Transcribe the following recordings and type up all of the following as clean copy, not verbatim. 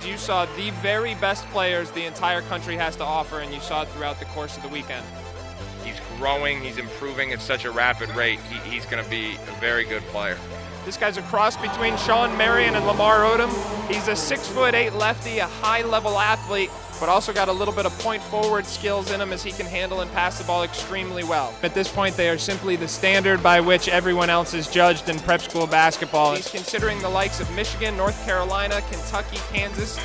you saw the very best players the entire country has to offer, and you saw it throughout the course of the weekend. He's growing, he's improving at such a rapid rate. He's going to be a very good player. This guy's a cross between Sean Marion and Lamar Odom. He's a 6'8" lefty, a high-level athlete, but also got a little bit of point-forward skills in him as he can handle and pass the ball extremely well. At this point, they are simply the standard by which everyone else is judged in prep school basketball. He's considering the likes of Michigan, North Carolina, Kentucky, Kansas.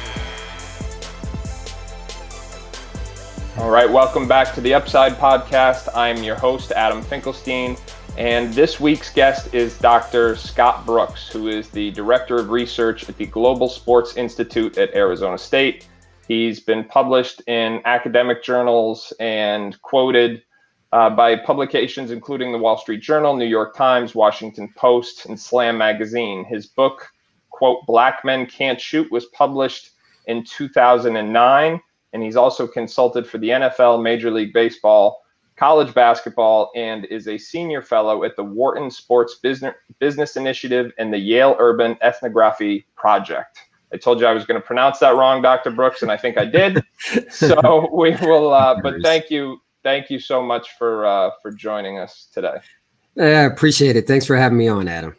All right, welcome back to the Upside Podcast. I'm your host, Adam Finkelstein. And this week's guest is Dr. Scott Brooks, who is the Director of Research at the Global Sports Institute at Arizona State. He's been published in academic journals and quoted by publications including the Wall Street Journal, New York Times, Washington Post, and Slam Magazine. His book, quote, Black Men Can't Shoot, was published in 2009. And he's also consulted for the NFL, Major League Baseball, college basketball, and is a senior fellow at the Wharton Sports Business Initiative and the Yale Urban Ethnography Project. I told you I was going to pronounce that wrong, Dr. Brooks, and I think I did. So we will, but thank you so much for joining us today. I appreciate it. Thanks for having me on, Adam.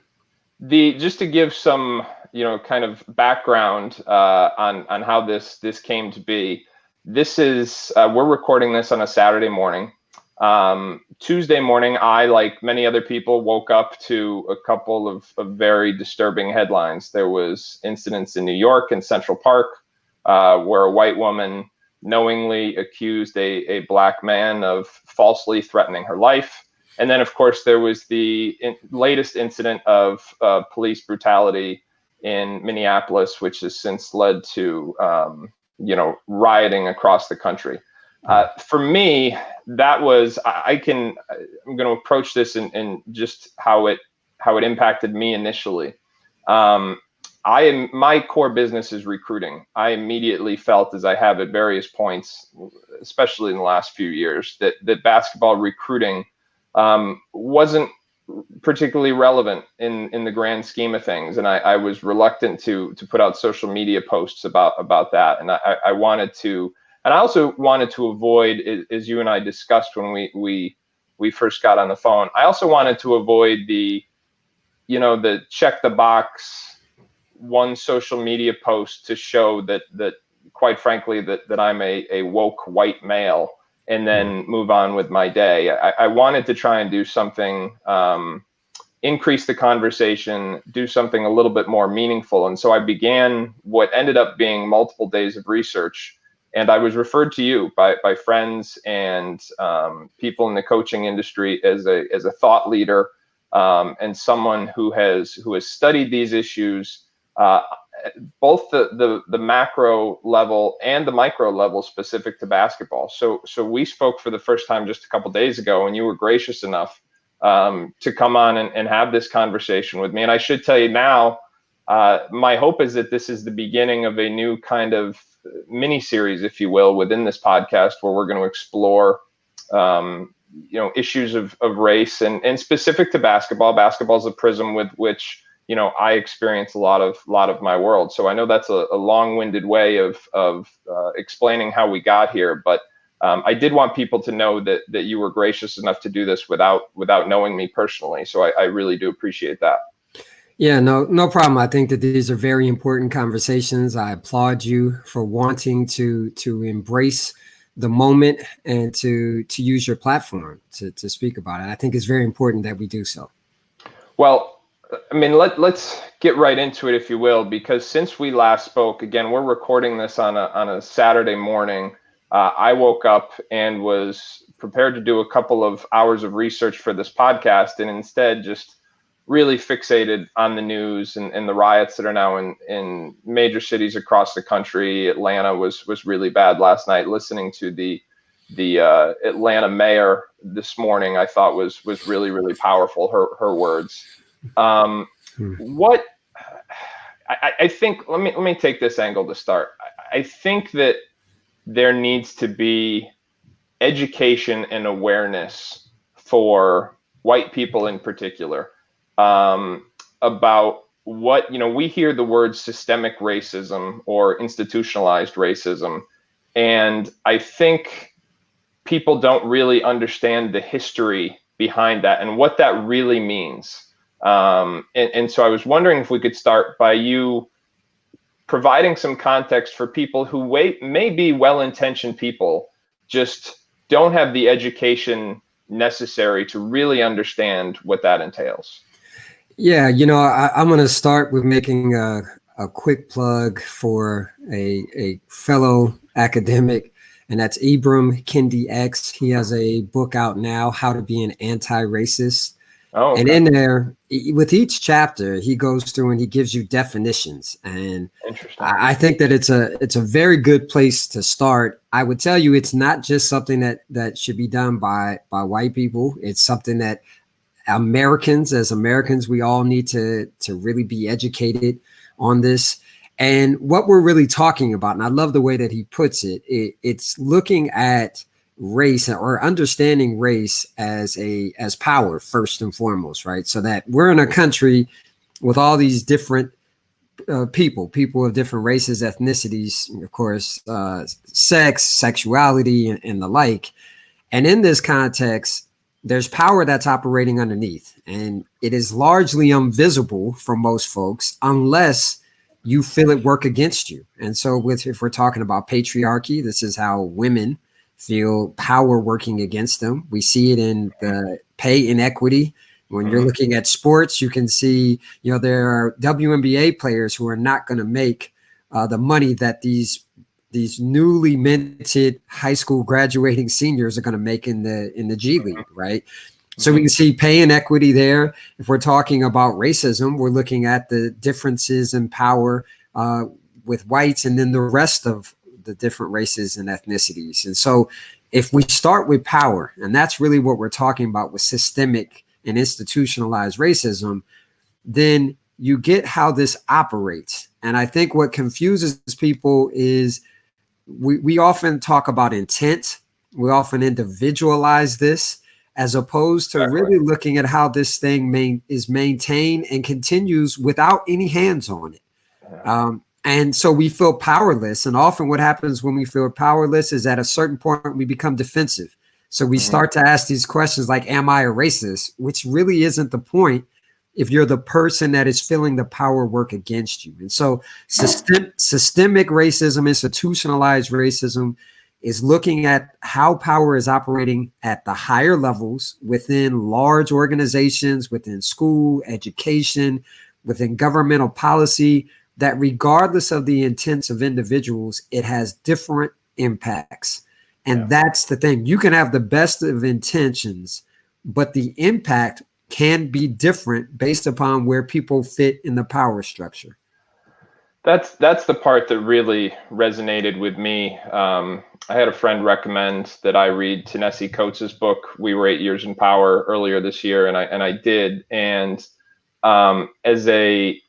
Just to give some, kind of background on how this came to be. This is we're recording this on a Saturday morning. Tuesday morning, I, like many other people, woke up to a couple of very disturbing headlines. There was incidents in New York in Central Park where a white woman knowingly accused a black man of falsely threatening her life. And then, of course, there was the latest incident of police brutality in Minneapolis, which has since led to, rioting across the country. For me, that was, I'm going to approach this in just how it impacted me initially. My core business is recruiting. I immediately felt, as I have at various points, especially in the last few years, that basketball recruiting wasn't particularly relevant in the grand scheme of things. And I was reluctant to put out social media posts about that. And I wanted to, and I also wanted to avoid, as you and I discussed when we first got on the phone, I also wanted to avoid the check the box one social media post to show that quite frankly, that I'm a woke white male, and then move on with my day. I wanted to try and do something, increase the conversation, do something a little bit more meaningful. And so I began what ended up being multiple days of research. And I was referred to you by friends and people in the coaching industry as a thought leader and someone who has studied these issues, both the macro level and the micro level specific to basketball. So we spoke for the first time just a couple days ago, and you were gracious enough to come on and have this conversation with me. And I should tell you now, my hope is that this is the beginning of a new kind of mini series, if you will, within this podcast, where we're going to explore, issues of race and specific to basketball. Basketball is a prism with which, I experience a lot of my world. So I know that's a long-winded way of explaining how we got here, but I did want people to know that you were gracious enough to do this without knowing me personally. So I really do appreciate that. Yeah, no problem. I think that these are very important conversations. I applaud you for wanting to embrace the moment and to use your platform to speak about it. I think it's very important that we do so. Well, I mean, let's get right into it, if you will, because since we last spoke, again, we're recording this on a Saturday morning. I woke up and was prepared to do a couple of hours of research for this podcast, and instead just really fixated on the news and the riots that are now in major cities across the country. Atlanta was really bad last night. Listening to the Atlanta mayor this morning, I thought was really, really powerful. Her words. What I think, let me take this angle to start. I think that there needs to be education and awareness for white people in particular about what, we hear the word systemic racism or institutionalized racism, and I think people don't really understand the history behind that and what that really means. And so I was wondering if we could start by you providing some context for people who may be well-intentioned people, just don't have the education necessary to really understand what that entails. Yeah, I'm going to start with making a quick plug for a fellow academic, and that's Ibram Kendi X. He has a book out now, How to Be an Anti-Racist. Oh, okay. And in there, with each chapter, he goes through and he gives you definitions. And I think that it's a very good place to start. I would tell you it's not just something that should be done by white people. It's something that as Americans, we all need to really be educated on this. And what we're really talking about, and I love the way that he puts it, it's looking at race or understanding race as power first and foremost, right? So that we're in a country with all these different people of different races, ethnicities, of course, sex, sexuality, and the like. And in this context, there's power that's operating underneath, and it is largely invisible for most folks unless you feel it work against you. And so if we're talking about patriarchy, this is how women feel power working against them. We see it in the pay inequity. When you're looking at sports, you can see, there are WNBA players who are not going to make the money that these newly minted high school graduating seniors are going to make in the G League, right? So we can see pay inequity there. If we're talking about racism, we're looking at the differences in power with whites and then the rest of the different races and ethnicities. And so if we start with power, and that's really what we're talking about with systemic and institutionalized racism, then you get how this operates. And I think what confuses people is we often talk about intent. We often individualize this as opposed to really looking at how this thing is maintained and continues without any hands on it. And so we feel powerless. And often what happens when we feel powerless is at a certain point we become defensive. So we start to ask these questions like, am I a racist? Which really isn't the point if you're the person that is feeling the power work against you. And so systemic racism, institutionalized racism is looking at how power is operating at the higher levels within large organizations, within school, education, within governmental policy, that regardless of the intents of individuals, it has different impacts. And that's the thing. You can have the best of intentions, but the impact can be different based upon where people fit in the power structure. That's the part that really resonated with me. I had a friend recommend that I read Ta-Nehisi Coates' book, We Were 8 Years in Power, earlier this year, and I did. And as a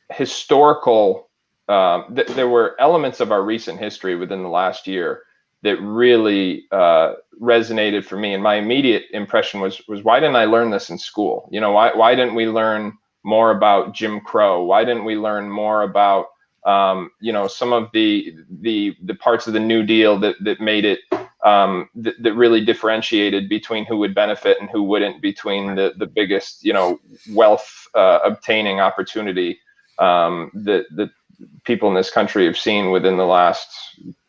historical, there were elements of our recent history within the last year that really resonated for me. And my immediate impression was why didn't I learn this in school? Why didn't we learn more about Jim Crow? Why didn't we learn more about some of the parts of the New Deal that made it that really differentiated between who would benefit and who wouldn't, between the biggest wealth obtaining opportunity that people in this country have seen within the last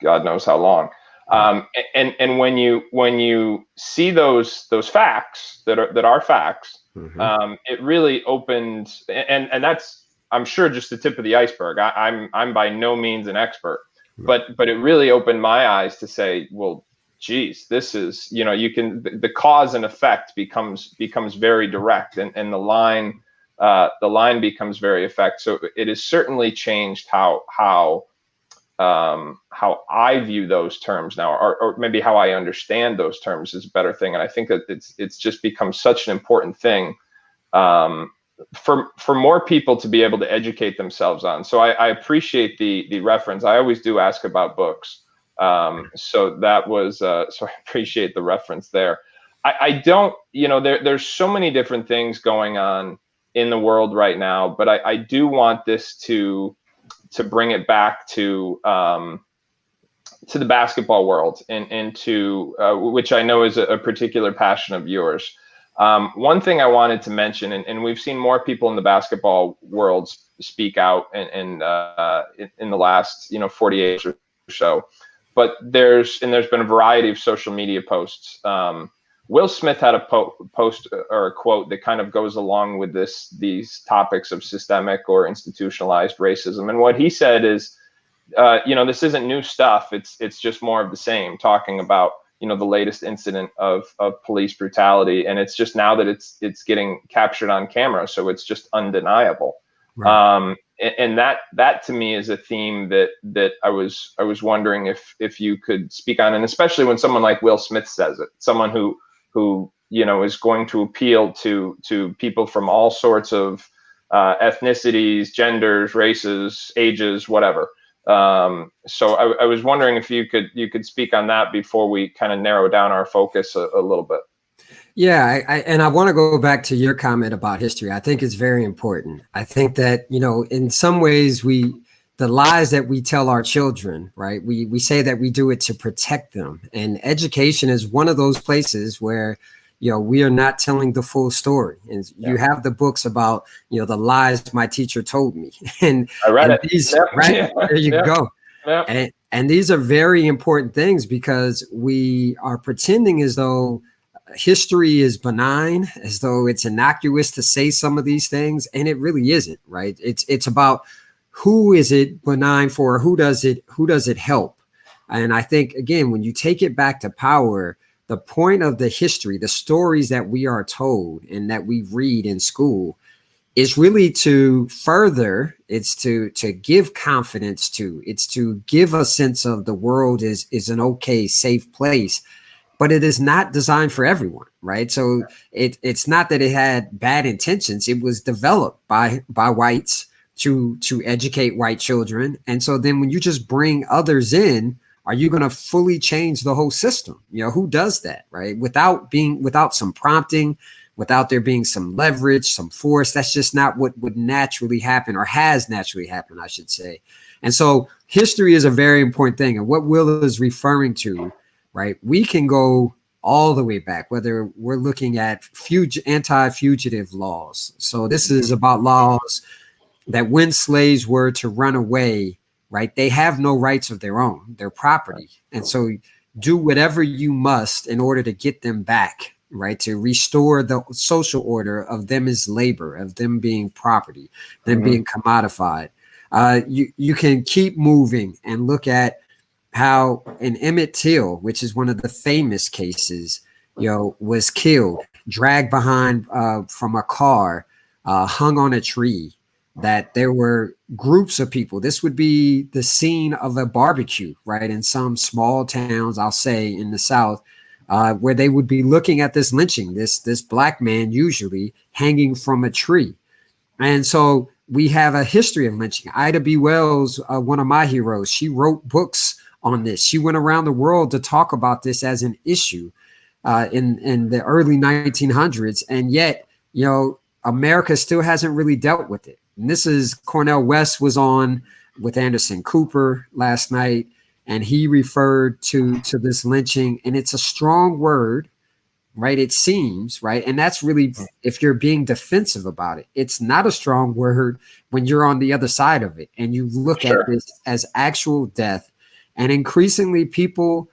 God knows how long. And when you see those facts that are facts, it really opened, and that's, I'm sure, just the tip of the iceberg. I'm by no means an expert, but it really opened my eyes to say, well, geez, this is, the cause and effect becomes very direct, and the line becomes very effect. So it has certainly changed how I view those terms now, or maybe how I understand those terms is a better thing. And I think that it's just become such an important thing for more people to be able to educate themselves on. So I appreciate the reference. I always do ask about books. So that was, so I appreciate the reference there. I don't, there's so many different things going on in the world right now, but I do want this to bring it back to the basketball world and to which I know is a particular passion of yours. One thing I wanted to mention, and we've seen more people in the basketball world speak out in the last 48 hours or so, but there's been a variety of social media posts. Will Smith had a post or a quote that kind of goes along with these topics of systemic or institutionalized racism, and what he said is, this isn't new stuff. It's just more of the same, talking about the latest incident of police brutality, and it's just now that it's getting captured on camera, so it's just undeniable. Right. And that to me is a theme that I was wondering if you could speak on, and especially when someone like Will Smith says it, someone who is going to appeal to people from all sorts of ethnicities, genders, races, ages, whatever. So I was wondering if you could speak on that before we kind of narrow down our focus a little bit. Yeah, I want to go back to your comment about history. I think it's very important. I think that, in some ways the lies that we tell our children, right? We say that we do it to protect them. And education is one of those places where, we are not telling the full story. And you have the books about, the lies my teacher told me. And I read it. These, right? There you go. Yep. And these are very important things, because we are pretending as though history is benign, as though it's innocuous to say some of these things. And it really isn't, right? It's about who is it benign for? Who does it help? And I think, again, when you take it back to power, the point of the history, the stories that we are told and that we read in school, is really to further, it's to give confidence to, it's to give a sense of the world is an okay, safe place, but it is not designed for everyone, right? So it's not that it had bad intentions. It was developed by whites to educate white children. And so then when you just bring others in, are you going to fully change the whole system? Who does that, right? Without some prompting, without there being some leverage, some force. That's just not what would naturally happen, or has naturally happened, I should say. And so history is a very important thing. And what Will is referring to, right? We can go all the way back, whether we're looking at anti-fugitive laws. So this is about laws that when slaves were to run away, right, they have no rights of their own, their property. And so do whatever you must in order to get them back, right, to restore the social order of them as labor, of them being property, them being commodified. You can keep moving and look at how in Emmett Till, which is one of the famous cases, was killed, dragged behind from a car, hung on a tree, that there were groups of people. This would be the scene of a barbecue, right? In some small towns, I'll say in the South, where they would be looking at this lynching, this black man usually hanging from a tree. And so we have a history of lynching. Ida B. Wells, one of my heroes, she wrote books on this. She went around the world to talk about this as an issue in the early 1900s. And yet, America still hasn't really dealt with it. And this is Cornel West was on with Anderson Cooper last night, and he referred to this lynching, and it's a strong word, right? It seems, right? And that's really, if you're being defensive about it, it's not a strong word when you're on the other side of it and you look at this as actual death. And increasingly people,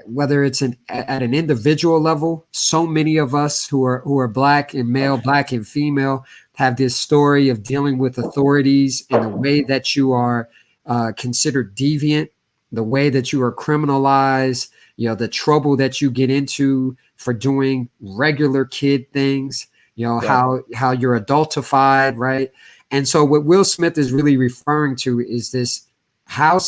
whether it's at an individual level, so many of us who are black and male, black and female, have this story of dealing with authorities in a way that you are considered deviant, the way that you are criminalized, the trouble that you get into for doing regular kid things, how you're adultified, right? And so what Will Smith is really referring to is this, how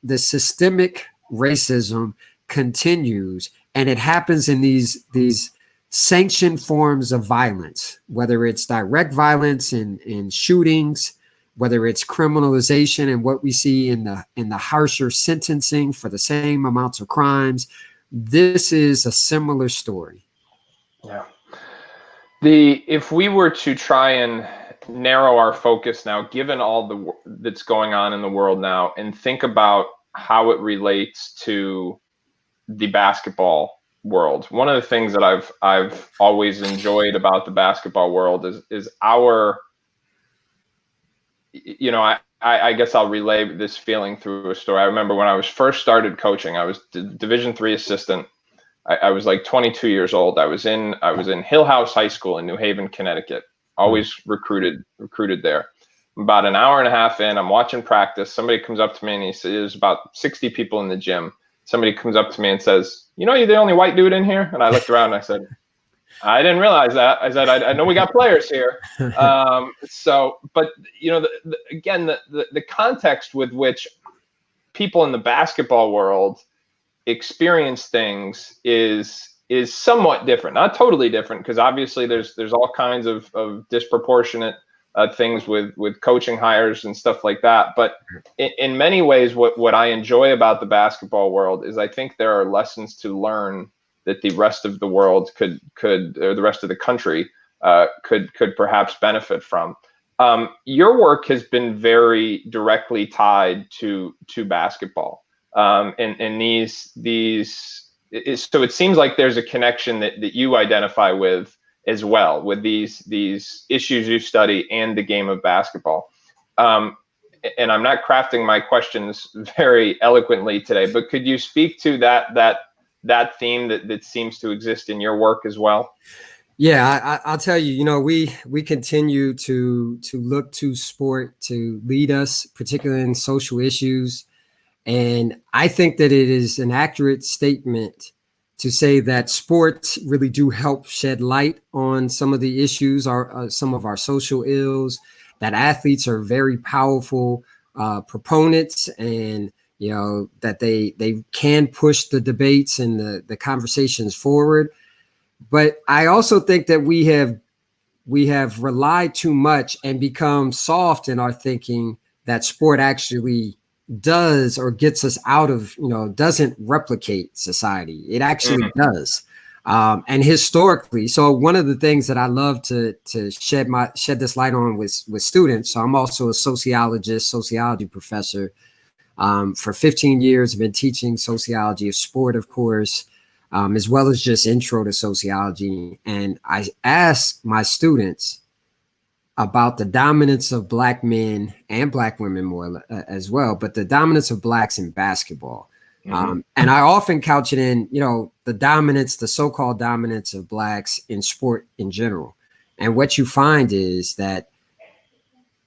the systemic racism continues, and it happens in these sanctioned forms of violence, whether it's direct violence in shootings, whether it's criminalization and what we see in the harsher sentencing for the same amounts of crimes. This is a similar story. Yeah. If we were to try and narrow our focus now, given all that's going on in the world now, and think about how it relates to the basketball world, one of the things that I've always enjoyed about the basketball world is our, I guess I'll relay this feeling through a story. I remember when I was first started coaching, I was Division III assistant. I was like 22 years old. I was in Hill House High School in New Haven, Connecticut. Always recruited there. About an hour and a half in, I'm watching practice. Somebody comes up to me and he says, there's about 60 people in the gym. Somebody comes up to me and says, you're the only white dude in here? And I looked around and I said, I didn't realize that. I said, I know we got players here. But again, the context with which people in the basketball world experience things is somewhat different, not totally different, because obviously there's all kinds of disproportionate things with coaching hires and stuff like that. But in many ways, what I enjoy about the basketball world is I think there are lessons to learn that the rest of the world could or the rest of the country could perhaps benefit from. Your work has been very directly tied to basketball. And so it seems like there's a connection that you identify with as well, with these issues you study and the game of basketball. And I'm not crafting my questions very eloquently today, but could you speak to that theme that seems to exist in your work as well? Yeah, I'll tell you, we continue to look to sport to lead us, particularly in social issues. And I think that it is an accurate statement to say that sports really do help shed light on some of the issues, some of our social ills, that athletes are very powerful proponents, and that they can push the debates and the conversations forward. But I also think that we have relied too much and become soft in our thinking that sport actually does or gets us out of, doesn't replicate society. It actually does. And historically, so one of the things that I love to shed this light on with students. So I'm also a sociology professor. For 15 years, I've been teaching sociology of sport, of course, as well as just intro to sociology. And I ask my students about the dominance of Black men and Black women more as well, but the dominance of Blacks in basketball. And I often couch it in, the so-called dominance of Blacks in sport in general. And what you find is that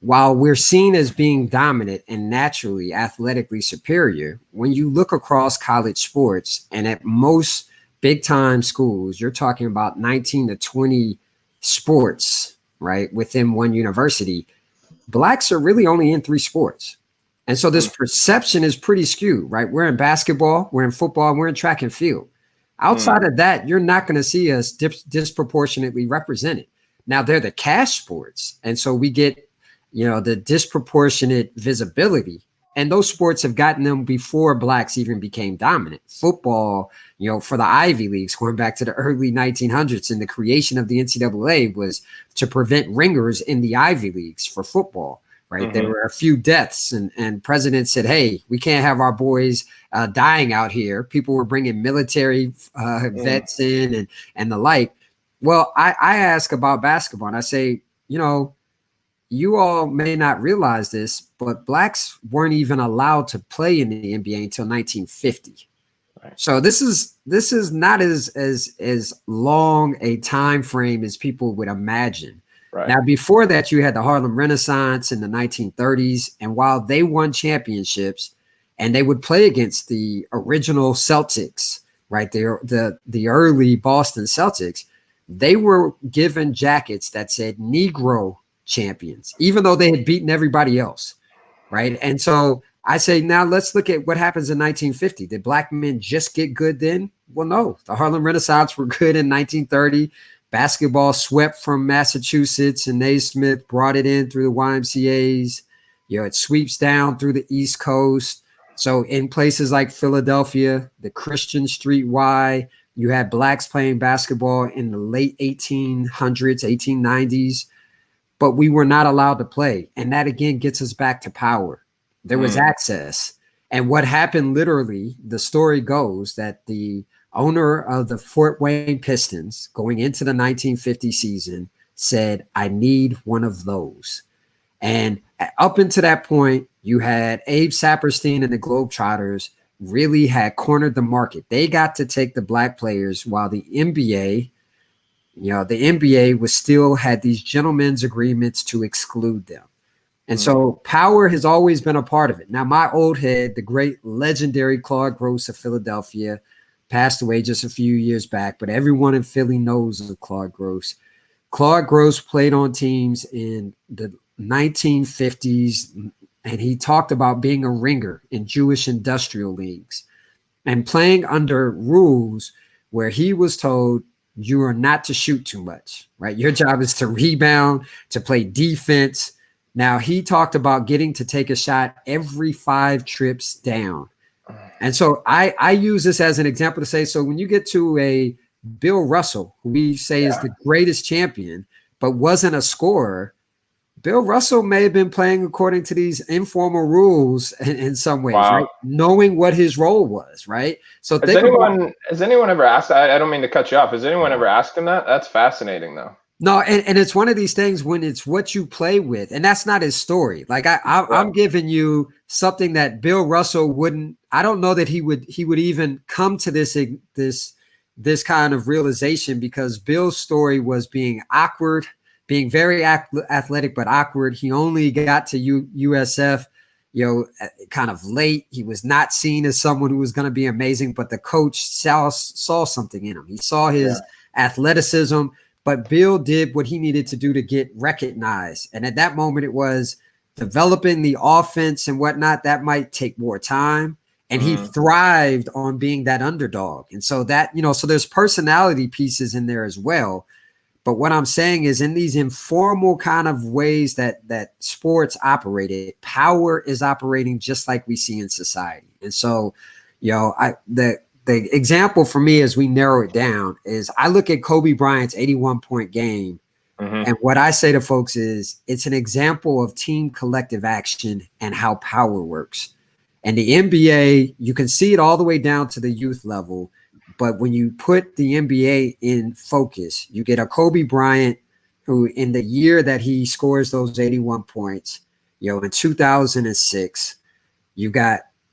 while we're seen as being dominant and naturally athletically superior, when you look across college sports and at most big time schools, you're talking about 19 to 20 sports, right, within one university. Blacks are really only in 3 sports. And so this perception is pretty skewed, right? We're in basketball, we're in football, we're in track and field. Outside of that, you're not going to see us disproportionately represented. Now, they're the cash sports. And so we get, the disproportionate visibility. And those sports have gotten them before Blacks even became dominant. Football, for the Ivy Leagues, going back to the early 1900s, and the creation of the NCAA was to prevent ringers in the Ivy Leagues for football, right? There were a few deaths, and presidents said, hey, we can't have our boys dying out here. People were bringing military vets in and the like. Well, I ask about basketball, and I say, you all may not realize this, but Blacks weren't even allowed to play in the NBA until 1950. Right. So this is not as long a time frame as people would imagine. Right. Now, before that, you had the Harlem Renaissance in the 1930s, and while they won championships, and they would play against the original Celtics, right? The early Boston Celtics, they were given jackets that said Negro champions, even though they had beaten everybody else, right? And so I say, now let's look at what happens in 1950. Did Black men just get good then? Well, no. The Harlem Renaissance were good in 1930. Basketball swept from Massachusetts, and Naismith brought it in through the YMCAs. It sweeps down through the East Coast. So in places like Philadelphia, the Christian Street Y, You had blacks playing basketball in the late 1800s, 1890s, but we were not allowed to play. And that again gets us back to power. There was access. And what happened, literally, the story goes that the owner of the Fort Wayne Pistons going into the 1950 season said, I need one of those. And up until that point, you had Abe Saperstein and the Globetrotters really had cornered the market. They got to take the black players while the NBA, the NBA was still had these gentlemen's agreements to exclude them. And so power has always been a part of it. Now, my old head, the great legendary Claude Gross of Philadelphia, passed away just a few years back, but everyone in Philly knows of Claude Gross. Claude Gross played on teams in the 1950s, and he talked about being a ringer in Jewish industrial leagues and playing under rules where he was told you are not to shoot too much, right? Your job is to rebound, to play defense. Now, he talked about getting to take a shot every 5 trips down. And so I use this as an example to say, so when you get to a Bill Russell, who we say is the greatest champion, but wasn't a scorer, Bill Russell may have been playing according to these informal rules in some ways, right? Knowing what his role was, right? So has anyone ever asked, I don't mean to cut you off, has anyone ever asked him that? That's fascinating, though. No, and it's one of these things when it's what you play with, and that's not his story. Like I'm giving you something that Bill Russell wouldn't. I don't know that he would even come to this kind of realization, because Bill's story was being awkward, being very athletic but awkward. He only got to USF, kind of late. He was not seen as someone who was going to be amazing, but the coach saw something in him. He saw his athleticism. But Bill did what he needed to do to get recognized. And at that moment, it was developing the offense and whatnot. That might take more time. And he thrived on being that underdog. And so that, so there's personality pieces in there as well. But what I'm saying is, in these informal kind of ways that sports operated, power is operating just like we see in society. And so, the example for me, as we narrow it down, is I look at Kobe Bryant's 81-point game. And what I say to folks is it's an example of team collective action and how power works. And the NBA, you can see it all the way down to the youth level. But when you put the NBA in focus, you get a Kobe Bryant who, in the year that he scores those 81 points, in 2006,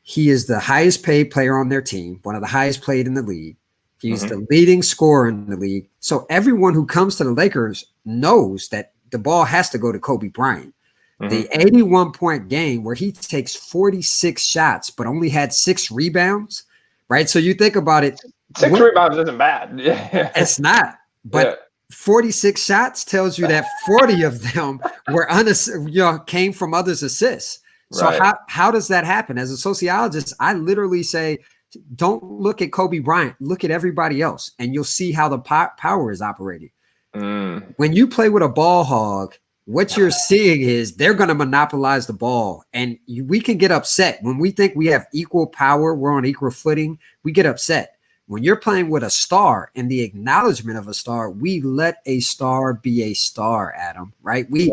he is the highest paid player on their team, one of the highest paid in the league. He's the leading scorer in the league. So everyone who comes to the Lakers knows that the ball has to go to Kobe Bryant. The 81-point game where he takes 46 shots but only had 6 rebounds, right? So you think about it. 6 rebounds isn't bad. It's not. But 46 shots tells you that 40 of them were came from others' assists. So how does that happen? As a sociologist, I literally say, don't look at Kobe Bryant, look at everybody else, and you'll see how the power is operating. When you play with a ball hog, what you're seeing is they're going to monopolize the ball, and we can get upset. When we think we have equal power, we're on equal footing, we get upset. When you're playing with a star and the acknowledgement of a star, we let a star be a star, Adam, right? We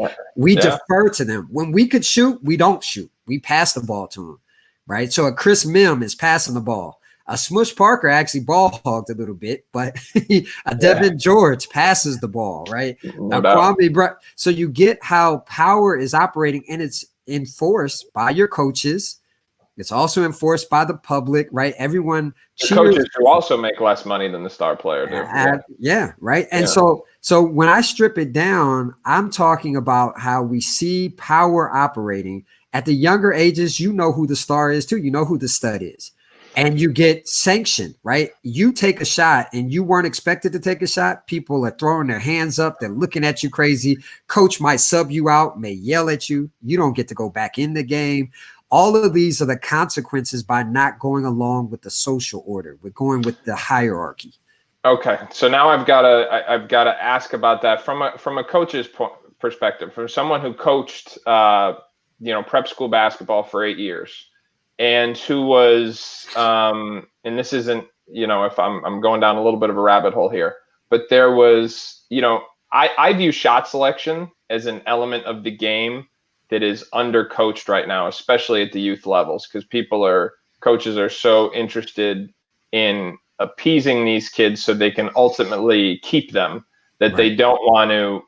defer to them. When we could shoot, we don't shoot. We pass the ball to them, right? So a Chris Mim is passing the ball. A Smush Parker actually ball hogged a little bit, but a Devin George passes the ball, right? So you get how power is operating, and it's enforced by your coaches. It's also enforced by the public, right? Everyone cheers. Coaches who also make less money than the star player do. Right. And so when I strip it down, I'm talking about how we see power operating. At the younger ages, you know who the star is too. You know who the stud is. And you get sanctioned, right? You take a shot and you weren't expected to take a shot. People are throwing their hands up. They're looking at you crazy. Coach might sub you out, may yell at you. You don't get to go back in the game. All of these are the consequences by not going along with the social order. We're going with the hierarchy. Okay, so now I've got to ask about that from a coach's perspective, from someone who coached prep school basketball for 8 years, and who was and this isn't if I'm going down a little bit of a rabbit hole here, but there was, I view shot selection as an element of the game that is undercoached right now, especially at the youth levels, because coaches are so interested in appeasing these kids so they can ultimately keep them, that they don't want to,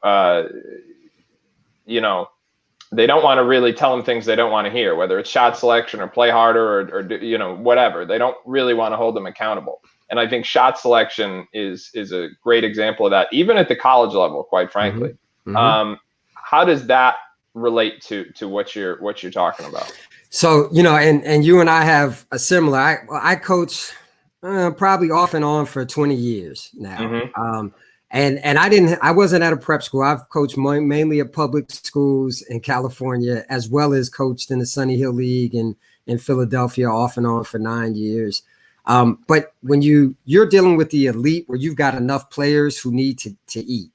they don't want to really tell them things they don't want to hear, whether it's shot selection or play harder or whatever. They don't really want to hold them accountable. And I think shot selection is a great example of that, even at the college level, quite frankly. How does that relate to what you're talking about? So, and you and I have a similar, I coach probably off and on for 20 years now. And I wasn't at a prep school. I've coached mainly at public schools in California, as well as coached in the Sunny Hill League and in Philadelphia off and on for 9 years. But when you're dealing with the elite, where you've got enough players who need to eat.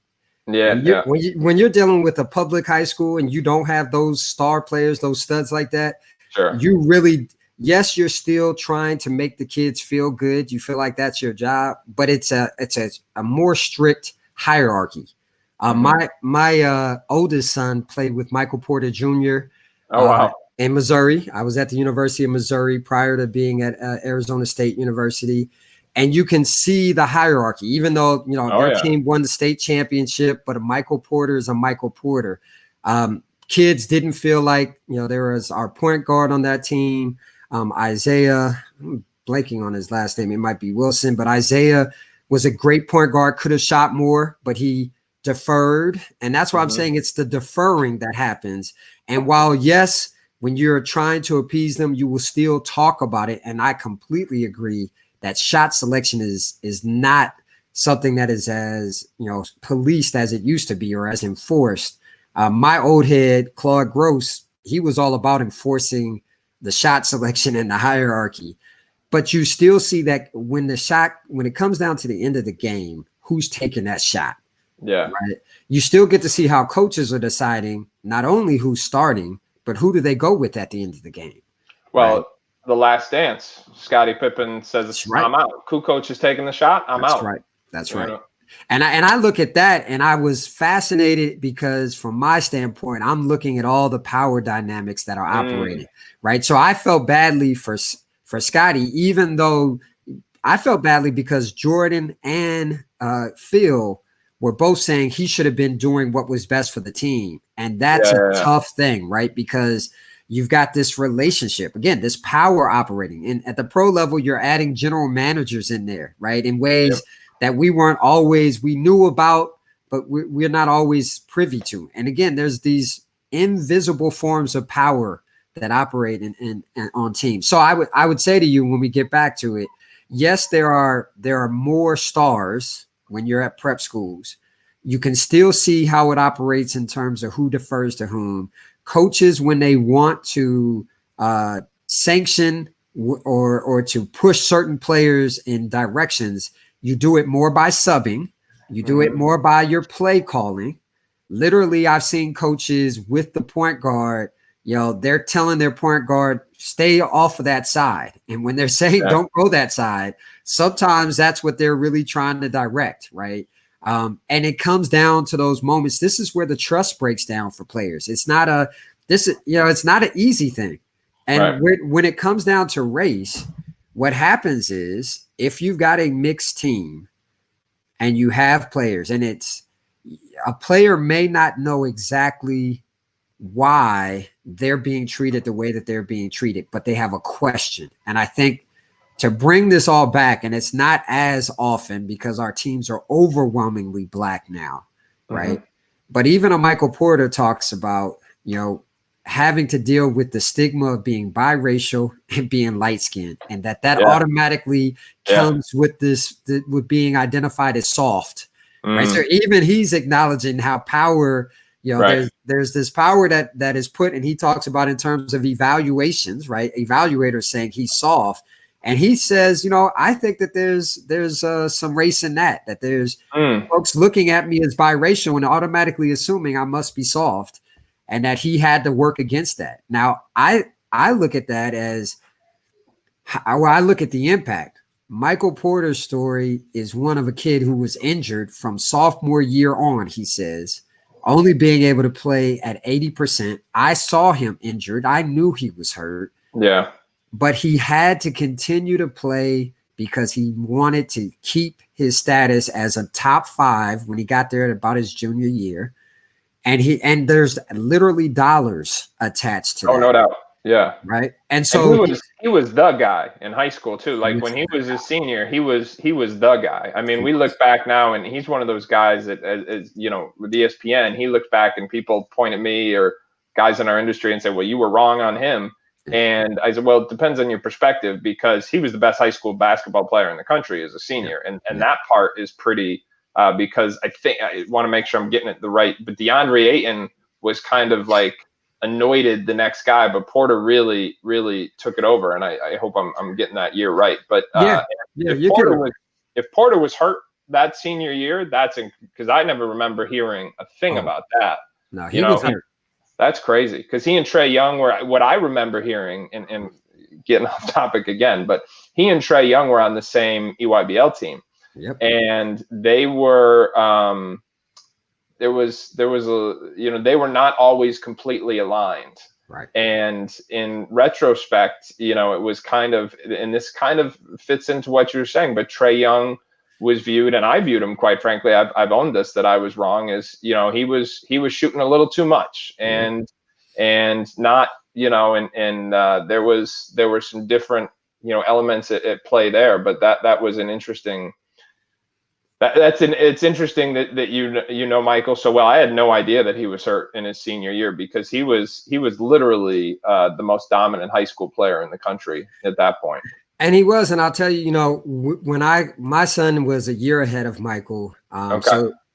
When you're dealing with a public high school and you don't have those star players, those studs like that, you really, yes, you're still trying to make the kids feel good. You feel like that's your job, but it's a more strict hierarchy. My oldest son played with Michael Porter Jr. In Missouri. I was at the University of Missouri prior to being at Arizona State University. And you can see the hierarchy, even though, their team won the state championship, but a Michael Porter is a Michael Porter. Kids didn't feel like, there was our point guard on that team, Isaiah, I'm blanking on his last name. It might be Wilson, but Isaiah was a great point guard, could have shot more, but he deferred. And that's why I'm saying it's the deferring that happens. And while, yes, when you're trying to appease them, you will still talk about it. And I completely agree that shot selection is not something that is as, policed as it used to be or as enforced. My old head, Claude Gross, he was all about enforcing the shot selection and the hierarchy. But you still see that when it comes down to the end of the game, who's taking that shot? Yeah. Right. You still get to see how coaches are deciding not only who's starting, but who do they go with at the end of the game? Well, The Last Dance, Scottie Pippen says, I'm out. Who coach is taking the shot? I'm out. That's right. And I look at that and I was fascinated because from my standpoint, I'm looking at all the power dynamics that are operating, right? So I felt badly for Scottie, even though I felt badly because Jordan and Phil were both saying he should have been doing what was best for the team. And that's a tough thing, right? Because you've got this relationship, again, this power operating. And at the pro level, you're adding general managers in there, right? In ways that we knew about, but we're not always privy to. And again, there's these invisible forms of power that operate in on teams. So I would say to you, when we get back to it, yes, there are more stars when you're at prep schools. You can still see how it operates in terms of who defers to whom. Coaches, when they want to sanction or to push certain players in directions, you do it more by subbing. You do it more by your play calling. Literally, I've seen coaches with the point guard, they're telling their point guard, stay off of that side. And when they're saying don't go that side, sometimes that's what they're really trying to direct, right? And it comes down to those moments. This is where the trust breaks down for players. It's not it's not an easy thing. And when it comes down to race, what happens is if you've got a mixed team and you have players, and it's a player may not know exactly why they're being treated the way that they're being treated, but they have a question. And I think to bring this all back, and it's not as often because our teams are overwhelmingly Black now, right? But even a Michael Porter talks about, having to deal with the stigma of being biracial and being light-skinned, and that automatically comes with with being identified as soft, right? So even he's acknowledging how power, there's this power that is put, and he talks about in terms of evaluations, right? Evaluators saying he's soft. And he says, I think that there's some race in that there's folks looking at me as biracial and automatically assuming I must be soft, and that he had to work against that. Now, I look at that as how I look at the impact. Michael Porter's story is one of a kid who was injured from sophomore year on, he says, only being able to play at 80%. I saw him injured. I knew he was hurt. Yeah. But he had to continue to play because he wanted to keep his status as a top 5 when he got there at about his junior year. And there's literally dollars attached to that. Oh, no doubt. Yeah. Right. And so he was the guy in high school too. Like when he was a senior, he was the guy. I mean, we look back now and he's one of those guys that, as you know, with ESPN, he looks back and people point at me or guys in our industry and say, well, you were wrong on him. And I said, well, it depends on your perspective, because he was the best high school basketball player in the country as a senior. And that part is pretty, because I want to make sure I'm getting it right. But DeAndre Ayton was kind of like anointed the next guy, but Porter really, really took it over. And I hope I'm getting that year right. But if Porter was hurt that senior year, because I never remember hearing a thing about that. No, he was hurt. That's crazy, because he and Trae Young were, what I remember hearing, and getting off topic again, but he and Trae Young were on the same EYBL team. Yep. And they were, there was a, they were not always completely aligned. Right. And in retrospect, it was kind of, and this kind of fits into what you're saying, but Trae Young was viewed, and I viewed him, quite frankly, I've owned this, that I was wrong, as he was shooting a little too much, and not, there were some different elements at play there, but that was an interesting. It's interesting that Michael so well. I had no idea that he was hurt in his senior year, because he was literally the most dominant high school player in the country at that point. And he was, and I'll tell you, when my son was a year ahead of Michael.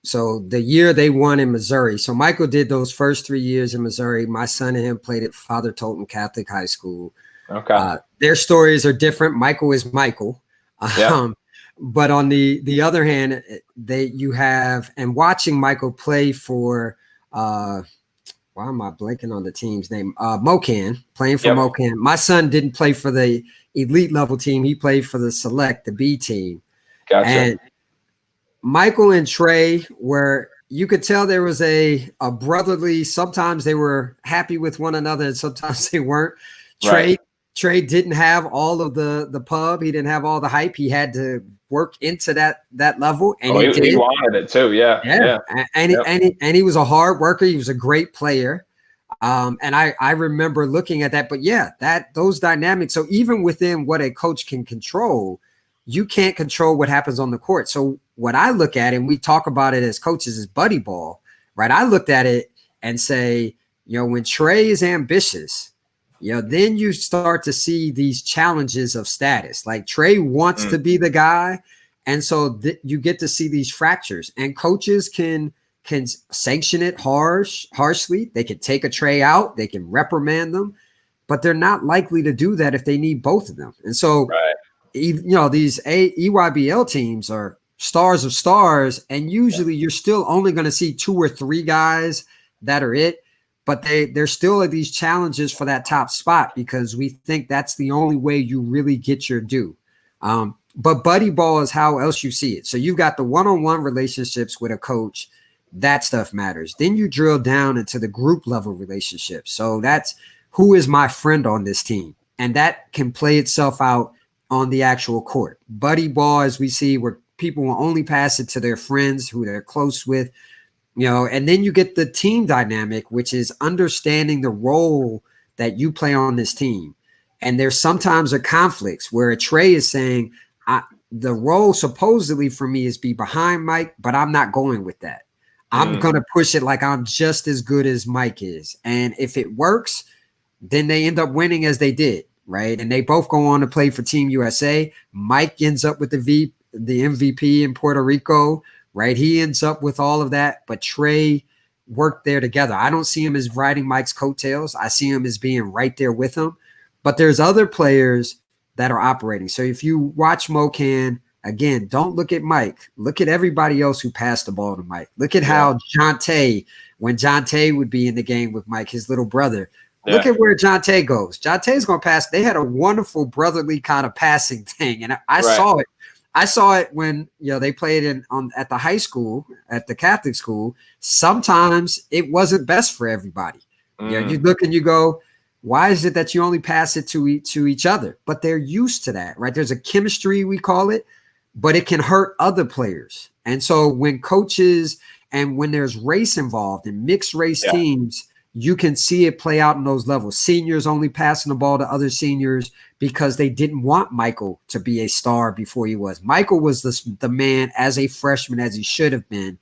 So the year they won in Missouri. So Michael did those first 3 years in Missouri. My son and him played at Father Tolton Catholic High School. Okay. Their stories are different. Michael is Michael. Yeah. But on the other hand, and watching Michael play for, why am I blanking on the team's name? Mocan, playing for Mocan. My son didn't play for the elite level team. He played for the select, the B team. Gotcha. And Michael and Trae you could tell there was a brotherly, sometimes they were happy with one another and sometimes they weren't. Right. Trae didn't have all of the pub. He didn't have all the hype. He had to work into that level, and he wanted it too. Yeah. And he was a hard worker. He was a great player. And I remember looking at that, but those dynamics. So even within what a coach can control, you can't control what happens on the court. So what I look at, and we talk about it as coaches, is buddy ball, right? I looked at it and say, when Trae is ambitious, then you start to see these challenges of status. Like Trae wants to be the guy. And so you get to see these fractures, and coaches can sanction it harshly. They can take a Trae out. They can reprimand them, but they're not likely to do that if they need both of them. And so, these EYBL teams are stars of stars, and usually you're still only going to see 2 or 3 guys that are it. But there's still these challenges for that top spot, because we think that's the only way you really get your due. But buddy ball is how else you see it. So you've got the one-on-one relationships with a coach. That stuff matters. Then you drill down into the group level relationships. So that's who is my friend on this team. And that can play itself out on the actual court. Buddy ball, as we see, where people will only pass it to their friends who they're close with. And then you get the team dynamic, which is understanding the role that you play on this team. And there's sometimes a conflicts where a Trae is saying, the role supposedly for me is be behind Mike, but I'm not going with that. I'm going to push it like I'm just as good as Mike is. And if it works, then they end up winning as they did, right? And they both go on to play for Team USA. Mike ends up with the MVP in Puerto Rico, right? He ends up with all of that, but Trae worked there together. I don't see him as riding Mike's coattails. I see him as being right there with him. But there's other players that are operating. So if you watch Mocan, again, don't look at Mike. Look at everybody else who passed the ball to Mike. Look at how when Jonte would be in the game with Mike, his little brother, Look at where Jonte goes. Jonte's going to pass. They had a wonderful brotherly kind of passing thing. And I saw it. I saw it when, they played at the high school, at the Catholic school. Sometimes it wasn't best for everybody. You look and you go, why is it that you only pass it to each other? But they're used to that, right? There's a chemistry, we call it, but it can hurt other players. And so when coaches and when there's race involved in mixed race teams, you can see it play out in those levels. Seniors only passing the ball to other seniors because they didn't want Michael to be a star before he was. Michael was the man as a freshman, as he should have been.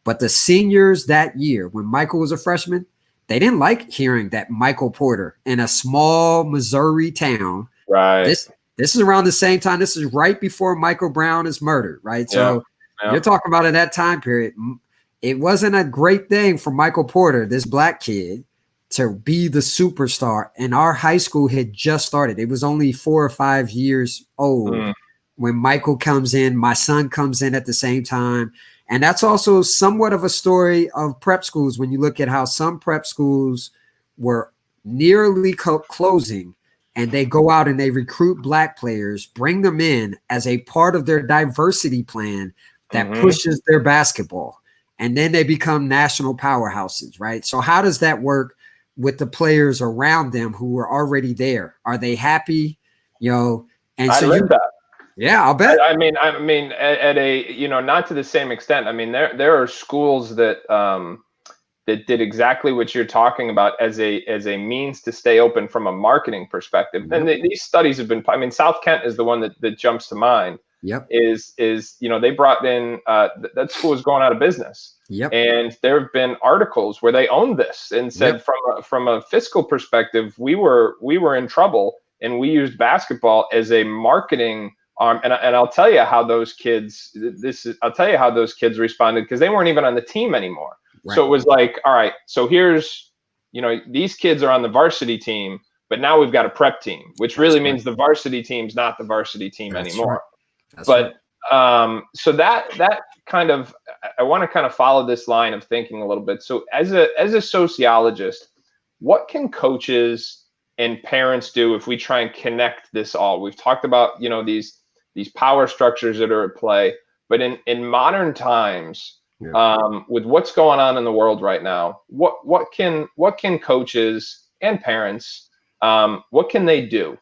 But the seniors that year, when Michael was a freshman, they didn't like hearing that Michael Porter in a small Missouri town. Right. This is around the same time. This is right before Michael Brown is murdered, right? So you're talking about in that time period. It wasn't a great thing for Michael Porter, this black kid, to be the superstar. And our high school had just started. It was only 4 or 5 years old when Michael comes in. My son comes in at the same time. And that's also somewhat of a story of prep schools when you look at how some prep schools were nearly closing, and they go out and they recruit black players, bring them in as a part of their diversity plan that pushes their basketball. And then they become national powerhouses, right? So how does that work with the players around them who were already there? Are they happy? And I like that. Yeah, I'll bet. I mean, at a, not to the same extent. I mean, there are schools that that did exactly what you're talking about as a means to stay open from a marketing perspective. And these studies have been. I mean, South Kent is the one that jumps to mind. Yep. Is they brought in that school is going out of business. Yep. And there have been articles where they owned this and said from a fiscal perspective, we were in trouble, and we used basketball as a marketing arm. And I'll tell you how those kids responded, because they weren't even on the team anymore. Right. So it was like, all right, so here's, these kids are on the varsity team, but now we've got a prep team, which really means the varsity team's not the varsity team anymore. But so that kind of, I want to kind of follow this line of thinking a little bit. So as a sociologist, what can coaches and parents do if we try and connect this all? We've talked about, these power structures that are at play, but in modern times, with what's going on in the world right now, what can coaches and parents, what can they do?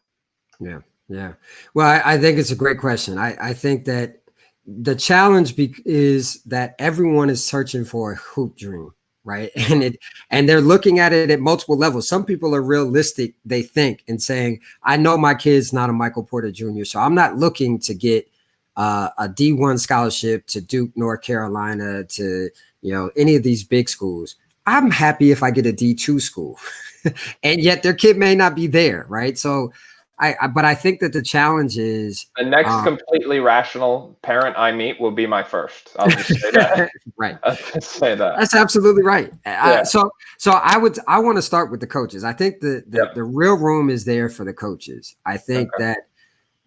Yeah. Well, I think it's a great question. I think that the challenge is that everyone is searching for a hoop dream, right? And they're looking at it at multiple levels. Some people are realistic, they think, and saying, I know my kid's not a Michael Porter Jr., so I'm not looking to get a D1 scholarship to Duke, North Carolina, to any of these big schools. I'm happy if I get a D2 school, and yet their kid may not be there, right? So but I think that the challenge is the next completely rational parent I meet will be my first. I'll just say that. Right. I'll just say that. That's absolutely right. So I want to start with the coaches. I think the real room is there for the coaches. I think that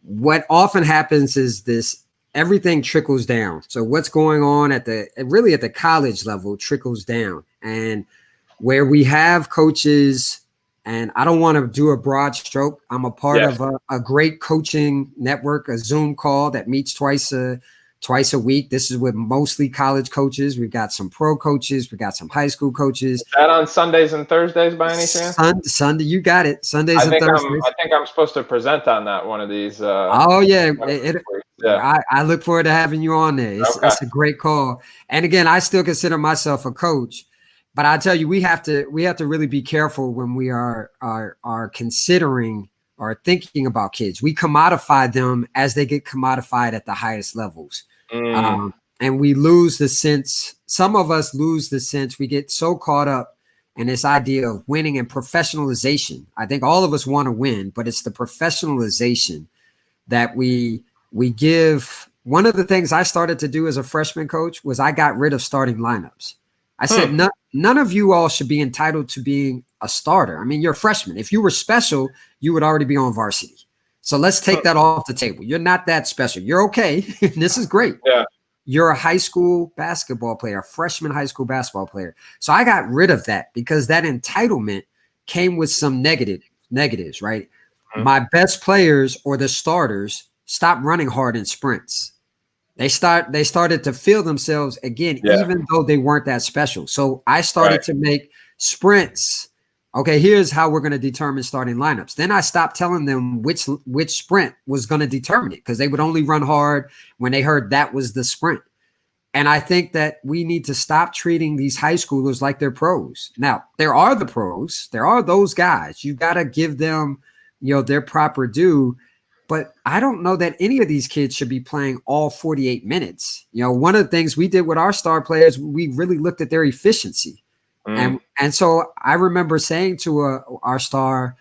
what often happens is everything trickles down. So what's going on at the college level trickles down, and where we have coaches. And I don't want to do a broad stroke. I'm a part of a great coaching network, a Zoom call that meets twice a week. This is with mostly college coaches. We've got some pro coaches. We've got some high school coaches. Is that on Sundays and Thursdays by any chance? Sunday, you got it. Sundays and Thursdays. I think I'm supposed to present on that one of these. I look forward to having you on there. It's a great call. And again, I still consider myself a coach. But I tell you, we have to really be careful when we are considering or thinking about kids. We commodify them as they get commodified at the highest levels. And we lose the sense. Some of us lose the sense. We get so caught up in this idea of winning and professionalization. I think all of us want to win, but it's the professionalization that we give. One of the things I started to do as a freshman coach was I got rid of starting lineups. I said, none of you all should be entitled to being a starter. I mean, you're a freshman. If you were special, you would already be on varsity. So let's take that off the table. You're not that special. You're okay. This is great. Yeah. You're a high school basketball player, a freshman high school basketball player. So I got rid of that because that entitlement came with some negatives, right? Mhm. My best players or the starters stopped running hard in sprints. They started to feel themselves again, Yeah. even though they weren't that special. So I started Right. to make sprints. Okay, here's how we're going to determine starting lineups. Then I stopped telling them which sprint was going to determine it, because they would only run hard when they heard that was the sprint. And I think that we need to stop treating these high schoolers like they're pros. Now, there are the pros. There are those guys. You got to give them, their proper due. But I don't know that any of these kids should be playing all 48 minutes. One of the things we did with our star players, we really looked at their efficiency. And so I remember saying to our star,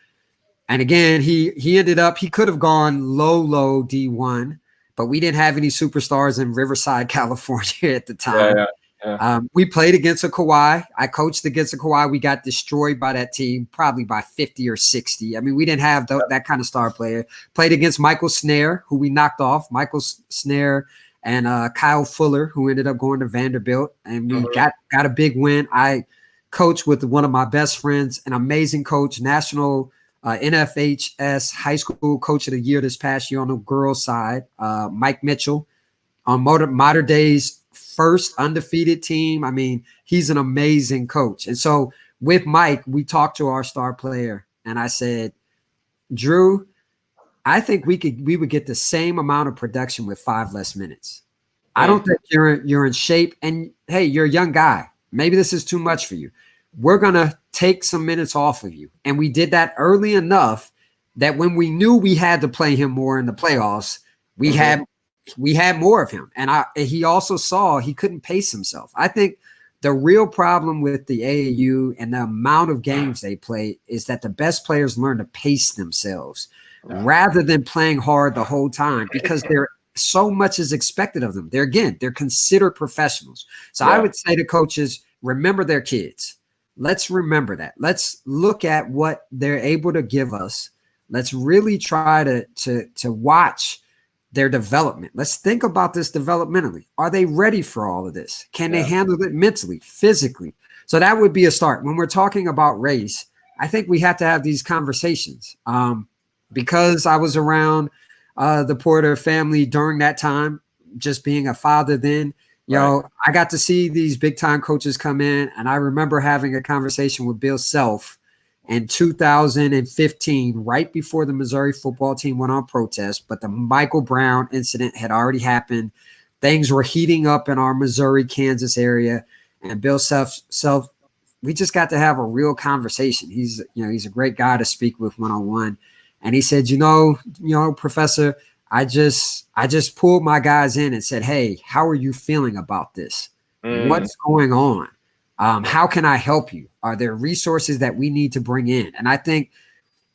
and again, he ended up, he could have gone low D1, but we didn't have any superstars in Riverside, California at the time. Yeah. We played against a Kawhi. I coached against a Kawhi. We got destroyed by that team, probably by 50 or 60. I mean, we didn't have that kind of star player. Played against Michael Snare, who we knocked off. Michael Snare and Kyle Fuller, who ended up going to Vanderbilt. And we got a big win. I coached with one of my best friends, an amazing coach, national NFHS high school coach of the year this past year on the girls' side, Mike Mitchell, on Modern Day's first undefeated team. I mean, he's an amazing coach. And so with Mike, we talked to our star player, and I said, Drew, I think we would get the same amount of production with 5 less minutes. I don't think you're in shape, and hey, you're a young guy. Maybe this is too much for you. We're going to take some minutes off of you. And we did that early enough that when we knew we had to play him more in the playoffs, we had more of him. And he also saw he couldn't pace himself. I think the real problem with the AAU and the amount of games they play is that the best players learn to pace themselves rather than playing hard the whole time, because so much is expected of them. They're considered professionals. So I would say to coaches, remember their kids. Let's remember that. Let's look at what they're able to give us. Let's really try to watch their development. Let's think about this developmentally. Are they ready for all of this? Can they handle it mentally, physically? So that would be a start. When we're talking about race, I think we have to have these conversations. Because I was around the Porter family during that time, just being a father then, I got to see these big time coaches come in. And I remember having a conversation with Bill Self in 2015, right before the Missouri football team went on protest. But the Michael Brown incident had already happened. Things were heating up in our Missouri, Kansas area. And Bill Self, we just got to have a real conversation. He's a great guy to speak with one-on-one. And he said, Professor, I just pulled my guys in and said, hey, how are you feeling about this? What's going on? How can I help you? Are there resources that we need to bring in? And I think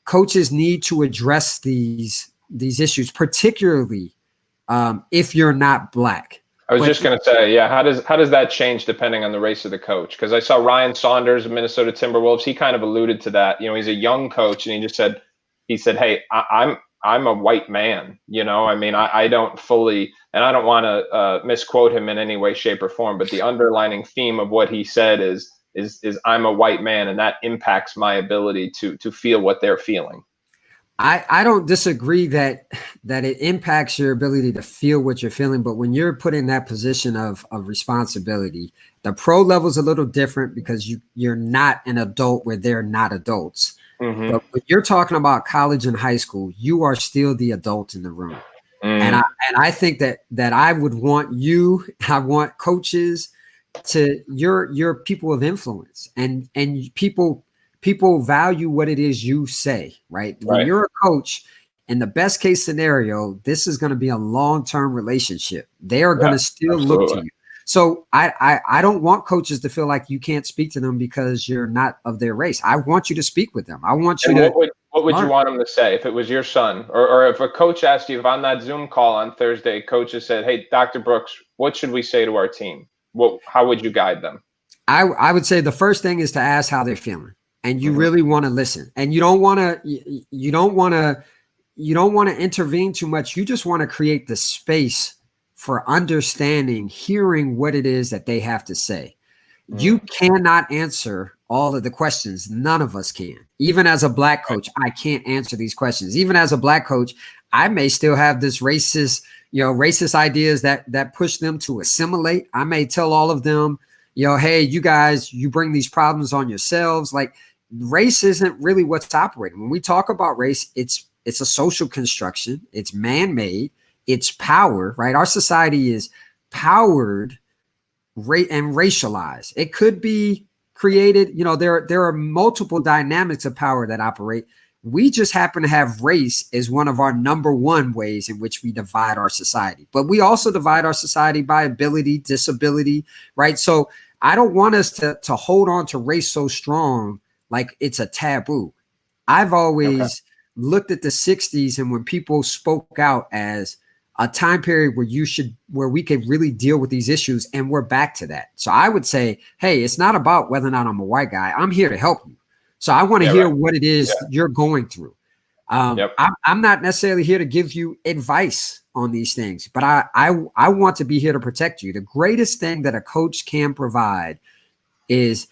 coaches need to address these issues, particularly if you're not Black. I was just going to say, how does that change depending on the race of the coach? Because I saw Ryan Saunders of Minnesota Timberwolves. He kind of alluded to that. He's a young coach, and he said, hey, I'm a white man. I don't fully, and I don't want to misquote him in any way, shape, or form, but the underlining theme of what he said is I'm a white man, and that impacts my ability to feel what they're feeling. I don't disagree that it impacts your ability to feel what you're feeling, but when you're put in that position of responsibility, the pro level is a little different because you're not an adult where they're not adults. But when you're talking about college and high school, you are still the adult in the room. And I think that I would want I want coaches to you're people of influence, and people value what it is you say, right? When you're a coach, in the best case scenario, this is going to be a long-term relationship. They are going to still look to you. So I don't want coaches to feel like you can't speak to them because you're not of their race. I want you to speak with them. I want you to. What would you want them to say if it was your son, or if a coach asked you, if on that Zoom call on Thursday, coach has said, hey, Dr. Brooks, what should we say to our team? How would you guide them? I would say the first thing is to ask how they're feeling, and you really want to listen, and you don't want to intervene too much. You just want to create the space for understanding, hearing what it is that they have to say. You cannot answer all of the questions. None of us can. Even as a black coach, I can't answer these questions. Even as a black coach, I may still have this racist ideas that push them to assimilate. I may tell all of them, hey, you guys, you bring these problems on yourselves. Like, race isn't really what's operating. When we talk about race, it's a social construction. It's man-made. It's power, right? Our society is powered and racialized. It could be created. There are multiple dynamics of power that operate. We just happen to have race as one of our number one ways in which we divide our society. But we also divide our society by ability, disability, right? So I don't want us to hold on to race so strong like it's a taboo. I've always looked at the 60s and when people spoke out as a time period where we could really deal with these issues, and we're back to that. So I would say, hey, it's not about whether or not I'm a white guy. I'm here to help you. So I want to hear what it is you're going through. I'm not necessarily here to give you advice on these things, but I want to be here to protect you. The greatest thing that a coach can provide is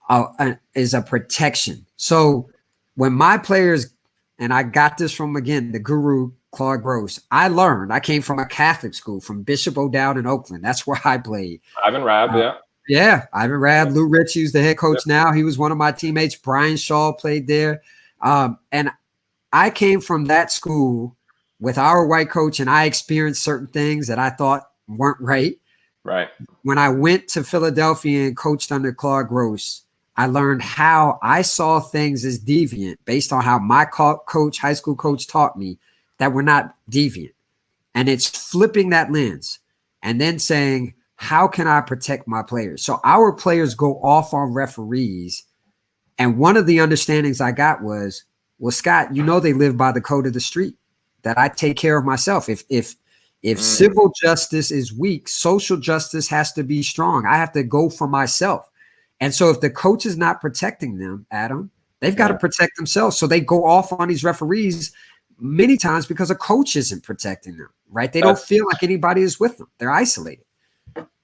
a protection. So when my players, and I got this from, again, the guru, Claude Gross, I came from a Catholic school, from Bishop O'Dowd in Oakland. That's where I played. Ivan Rabb, Yeah, Ivan Rabb, Lou Ritchie, who's the head coach now. He was one of my teammates. Brian Shaw played there. And I came from that school with our white coach, and I experienced certain things that I thought weren't right. Right. When I went to Philadelphia and coached under Claude Gross, I learned how I saw things as deviant based on how my high school coach taught me that were not deviant. And it's flipping that lens and then saying, how can I protect my players? So our players go off on referees. And one of the understandings I got was, well, Scott, they live by the code of the street, that I take care of myself. If civil justice is weak, social justice has to be strong. I have to go for myself. And so if the coach is not protecting them, Adam, they've got to protect themselves. So they go off on these referees many times because a coach isn't protecting them, right? They don't feel like anybody is with them. They're isolated.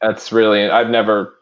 That's really, I've never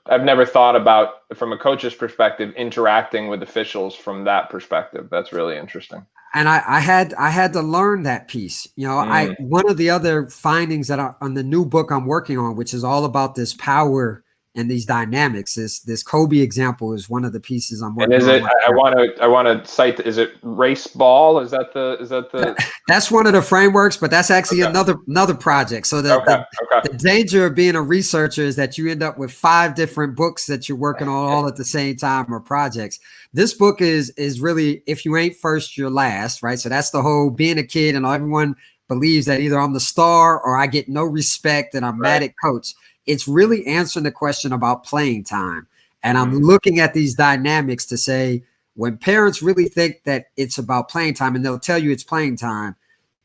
thought about, from a coach's perspective, interacting with officials from that perspective. That's really interesting. And I had to learn that piece. One of the other findings that on the new book I'm working on, which is all about this power and these dynamics, this Kobe example is one of the pieces I'm working on. And is it? I want to cite. Is it race ball? Is that the? That's one of the frameworks, but that's actually another project. So the danger of being a researcher is that you end up with 5 different books that you're working on all at the same time, or projects. This book is really, if you ain't first, you're last, right? So that's the whole being a kid, and everyone believes that either I'm the star or I get no respect and I'm mad at coach. It's really answering the question about playing time. And I'm looking at these dynamics to say, when parents really think that it's about playing time, and they'll tell you it's playing time,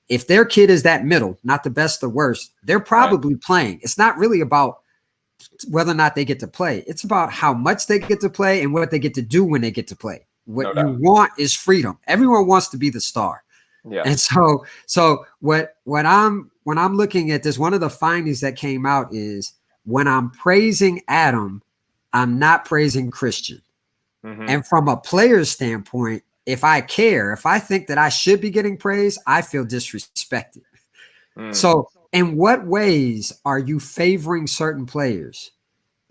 if their kid is that middle, not the best or worst, they're probably playing. It's not really about whether or not they get to play. It's about how much they get to play and what they get to do when they get to play. What you want is freedom. Everyone wants to be the star. Yeah. And so when I'm looking at this, one of the findings that came out is, when I'm praising Adam, I'm not praising Christian. And from a player's standpoint, if I think that I should be getting praise, I feel disrespected. So in what ways are you favoring certain players?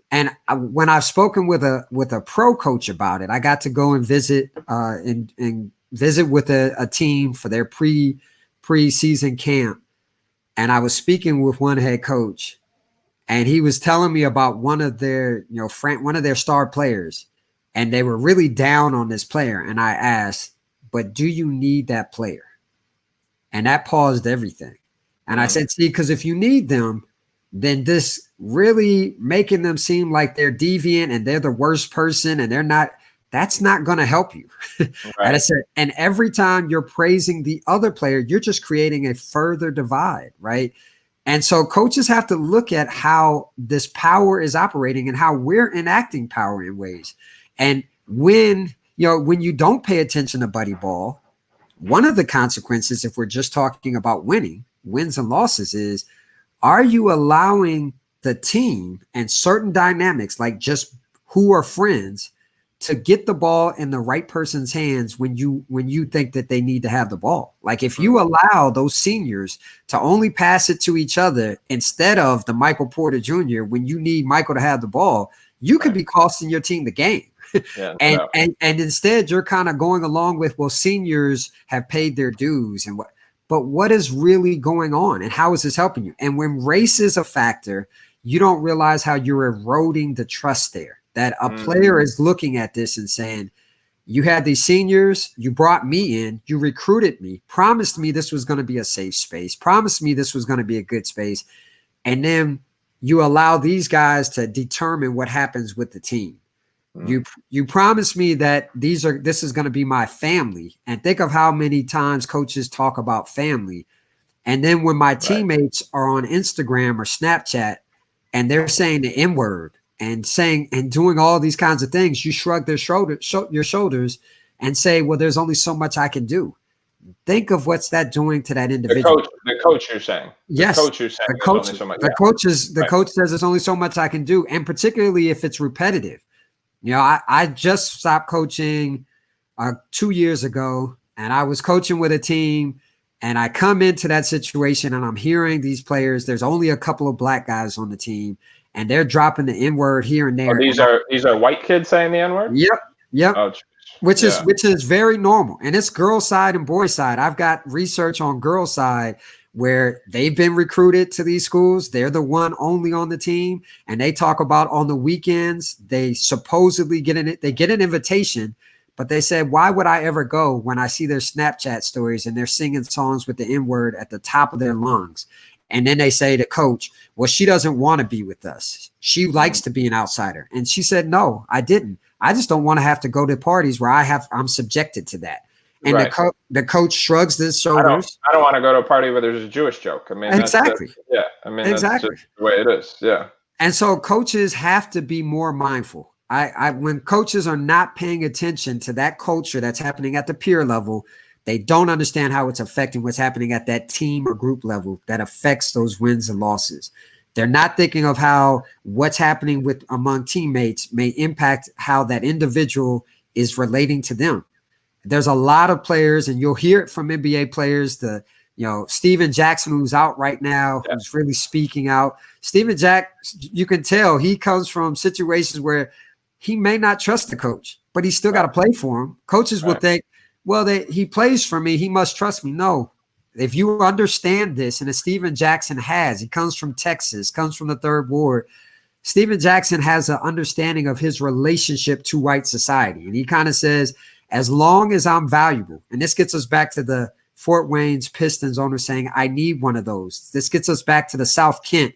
And when I've spoken with a pro coach about it, I got to go and visit and visit with a team for their pre-season camp. And I was speaking with one head coach, and he was telling me about one of their star players, and they were really down on this player. And I asked, but do you need that player? And that paused everything. And I said, see, because if you need them, then this really making them seem like they're deviant and they're the worst person and they're not, that's not going to help you. And I said, and every time you're praising the other player, you're just creating a further divide, right? And so coaches have to look at how this power is operating and how we're enacting power in ways. And when you don't pay attention to buddy ball, one of the consequences, if we're just talking about wins and losses, is, are you allowing the team and certain dynamics, like just who are friends, to get the ball in the right person's hands when you think that they need to have the ball. Like if you allow those seniors to only pass it to each other instead of the Michael Porter Jr. when you need Michael to have the ball, you could be costing your team the game. And instead you're kind of going along with, well, seniors have paid their dues and but what is really going on and how is this helping you? And when race is a factor, you don't realize how you're eroding the trust there. That a player is looking at this and saying, you had these seniors, you brought me in, you recruited me, promised me this was going to be a safe space, promised me this was going to be a good space. And then you allow these guys to determine what happens with the team. You promised me that this is going to be my family. And think of how many times coaches talk about family. And then when my teammates are on Instagram or Snapchat and they're saying the N-word, and saying and doing all these kinds of things, you shrug your shoulders and say, well, there's only so much I can do. Think of what's that doing to that individual. The coach you're saying. Yes. The coach you're saying. The coach says there's only so much I can do. And particularly if it's repetitive. You know, I just stopped coaching 2 years ago, and I was coaching with a team, and I come into that situation and I'm hearing these players, there's only a couple of black guys on the team, and they're dropping the N-word here and there. Oh, these are white kids saying the N-word? Yep. Oh, which is very normal. And it's girl side and boy side. I've got research on girl side where they've been recruited to these schools. They're the one only on the team. And they talk about on the weekends, they supposedly get an invitation, but they said, why would I ever go when I see their Snapchat stories and they're singing songs with the N-word at the top of their lungs? And then they say to coach, well, she doesn't want to be with us. She likes to be an outsider. And she said, no, I didn't. I just don't want to have to go to parties where I'm subjected to that. And the coach shrugs his shoulders. I don't want to go to a party where there's a Jewish joke. I mean, exactly. That's just the way it is. Yeah. And so coaches have to be more mindful. When coaches are not paying attention to that culture that's happening at the peer level, they don't understand how it's affecting what's happening at that team or group level that affects those wins and losses. They're not thinking of how what's happening among teammates may impact how that individual is relating to them. There's a lot of players, and you'll hear it from NBA players, Steven Jackson, who's out right now, who's really speaking out. Steven Jackson, you can tell he comes from situations where he may not trust the coach, but he's still got to play for him. Coaches will think, well, he plays for me, he must trust me. No, if you understand this, and as Steven Jackson has, he comes from Texas, comes from the Third Ward. Steven Jackson has an understanding of his relationship to white society. And he kind of says, as long as I'm valuable, and this gets us back to the Fort Wayne's Pistons owner saying, I need one of those. This gets us back to the South Kent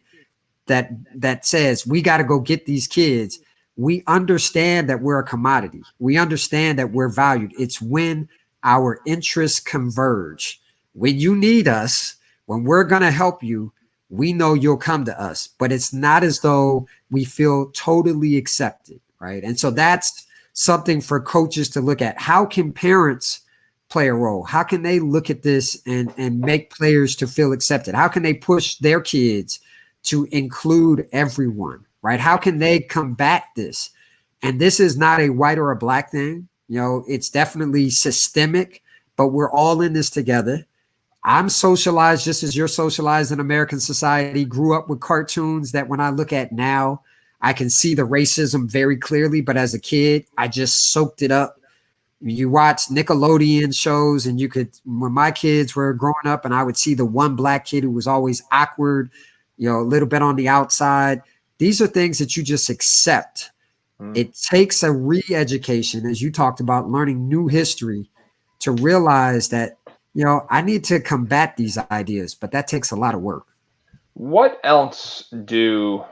that says, we got to go get these kids. We understand that we're a commodity. We understand that we're valued. It's when our interests converge. When you need us, when we're going to help you, we know you'll come to us. But it's not as though we feel totally accepted, right? And so that's something for coaches to look at. How can parents play a role? How can they look at this and make players to feel accepted? How can they push their kids to include everyone, right? How can they combat this? And this is not a white or a black thing. It's definitely systemic, but we're all in this together. I'm socialized just as you're socialized in American society, grew up with cartoons that when I look at now, I can see the racism very clearly. But as a kid, I just soaked it up. You watch Nickelodeon shows and when my kids were growing up and I would see the one black kid who was always awkward, a little bit on the outside. These are things that you just accept. It takes a re-education, as you talked about, learning new history to realize that, I need to combat these ideas, but that takes a lot of work. What else do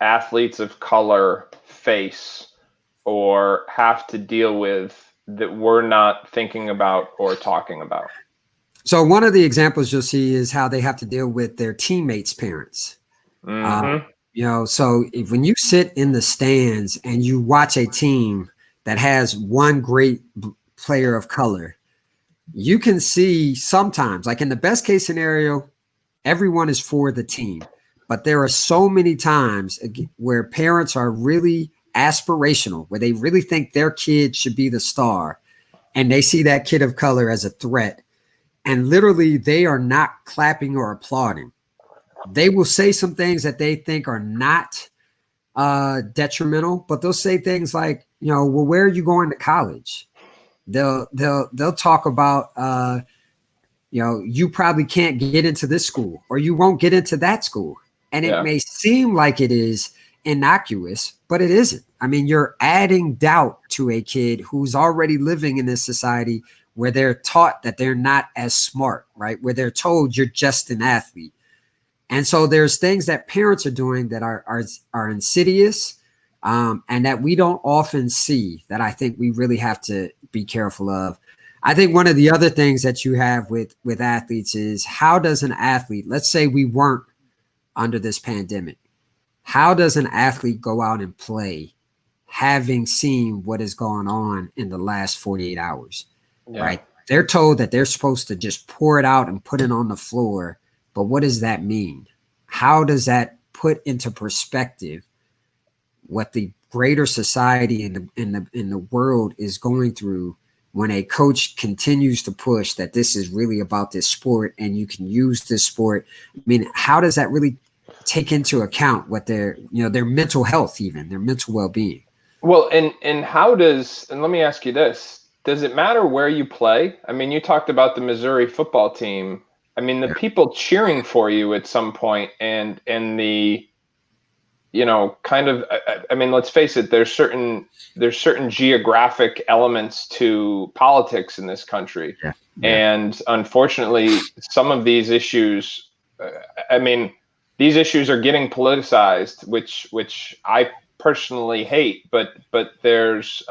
athletes of color face or have to deal with that we're not thinking about or talking about? So one of the examples you'll see is how they have to deal with their teammates' parents. So when you sit in the stands and you watch a team that has one great player of color, you can see sometimes, like in the best case scenario, everyone is for the team. But there are so many times where parents are really aspirational, where they really think their kid should be the star, and they see that kid of color as a threat, and literally they are not clapping or applauding. They will say some things that they think are not detrimental, but they'll say things like, well, where are you going to college? They'll talk about, you probably can't get into this school, or you won't get into that school. And it may seem like it is innocuous, but it isn't. I mean, you're adding doubt to a kid who's already living in this society where they're taught that they're not as smart, right? Where they're told you're just an athlete. And so there's things that parents are doing that are insidious, and that we don't often see, that I think we really have to be careful of. I think one of the other things that you have with athletes is, how does an athlete, let's say we weren't under this pandemic, how does an athlete go out and play having seen what is going on in the last 48 hours, right? They're told that they're supposed to just pour it out and put it on the floor. But what does that mean? How does that put into perspective what the greater society in the world is going through when a coach continues to push that this is really about this sport and you can use this sport? I mean, how does that really take into account what their mental health, even their mental well-being? Well, and how does, and let me ask you this, does it matter where you play? I mean, you talked about the Missouri football team. I mean, the people cheering for you at some point, and the, kind of, I mean, let's face it, there's certain geographic elements to politics in this country. Yeah. And unfortunately, some of these issues, these issues are getting politicized, which I personally hate, but there's,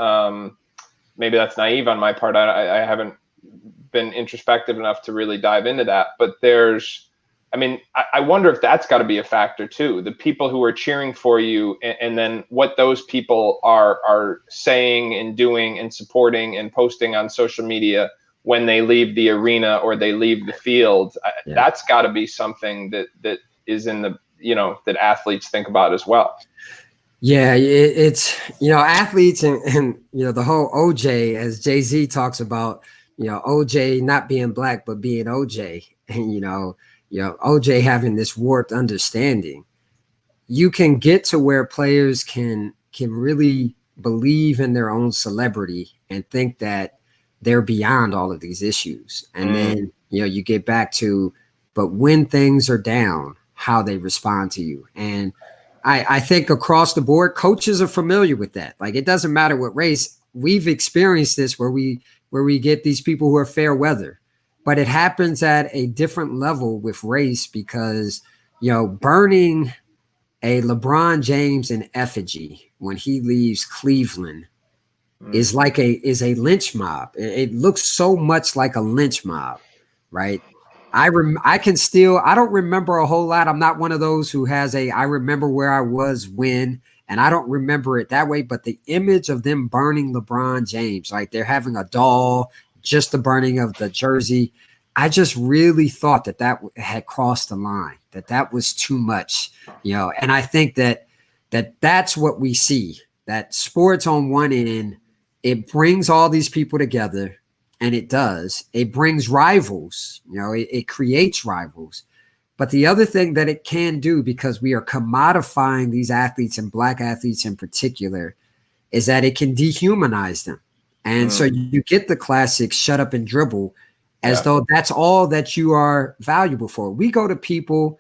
maybe that's naive on my part. I haven't been introspective enough to really dive into that, but I wonder if that's got to be a factor too. The people who are cheering for you, and then what those people are saying and doing and supporting and posting on social media when they leave the arena or they leave the field. That's got to be something that is in the, that athletes think about as well. Yeah, it's, athletes and the whole OJ, as Jay-Z talks about, OJ not being black, but being OJ, and, OJ having this warped understanding. You can get to where players can really believe in their own celebrity and think that they're beyond all of these issues. And then, you get back to, but when things are down, how they respond to you. And I think across the board, coaches are familiar with that. Like, it doesn't matter what race. We've experienced this where we get these people who are fair weather, but it happens at a different level with race because, burning a LeBron James in effigy when he leaves Cleveland is a lynch mob. It looks so much like a lynch mob, right? I don't remember a whole lot. I'm not one of those who has I remember where I was when, and I don't remember it that way, but the image of them burning LeBron James, like they're having a doll, just the burning of the jersey. I just really thought that had crossed the line, that was too much, and I think that's what we see, that sports on one end, it brings all these people together. And it does. It brings rivals, it creates rivals. But the other thing that it can do, because we are commodifying these athletes and black athletes in particular, is that it can dehumanize them. And so you get the classic shut up and dribble as though that's all that you are valuable for. We go to people,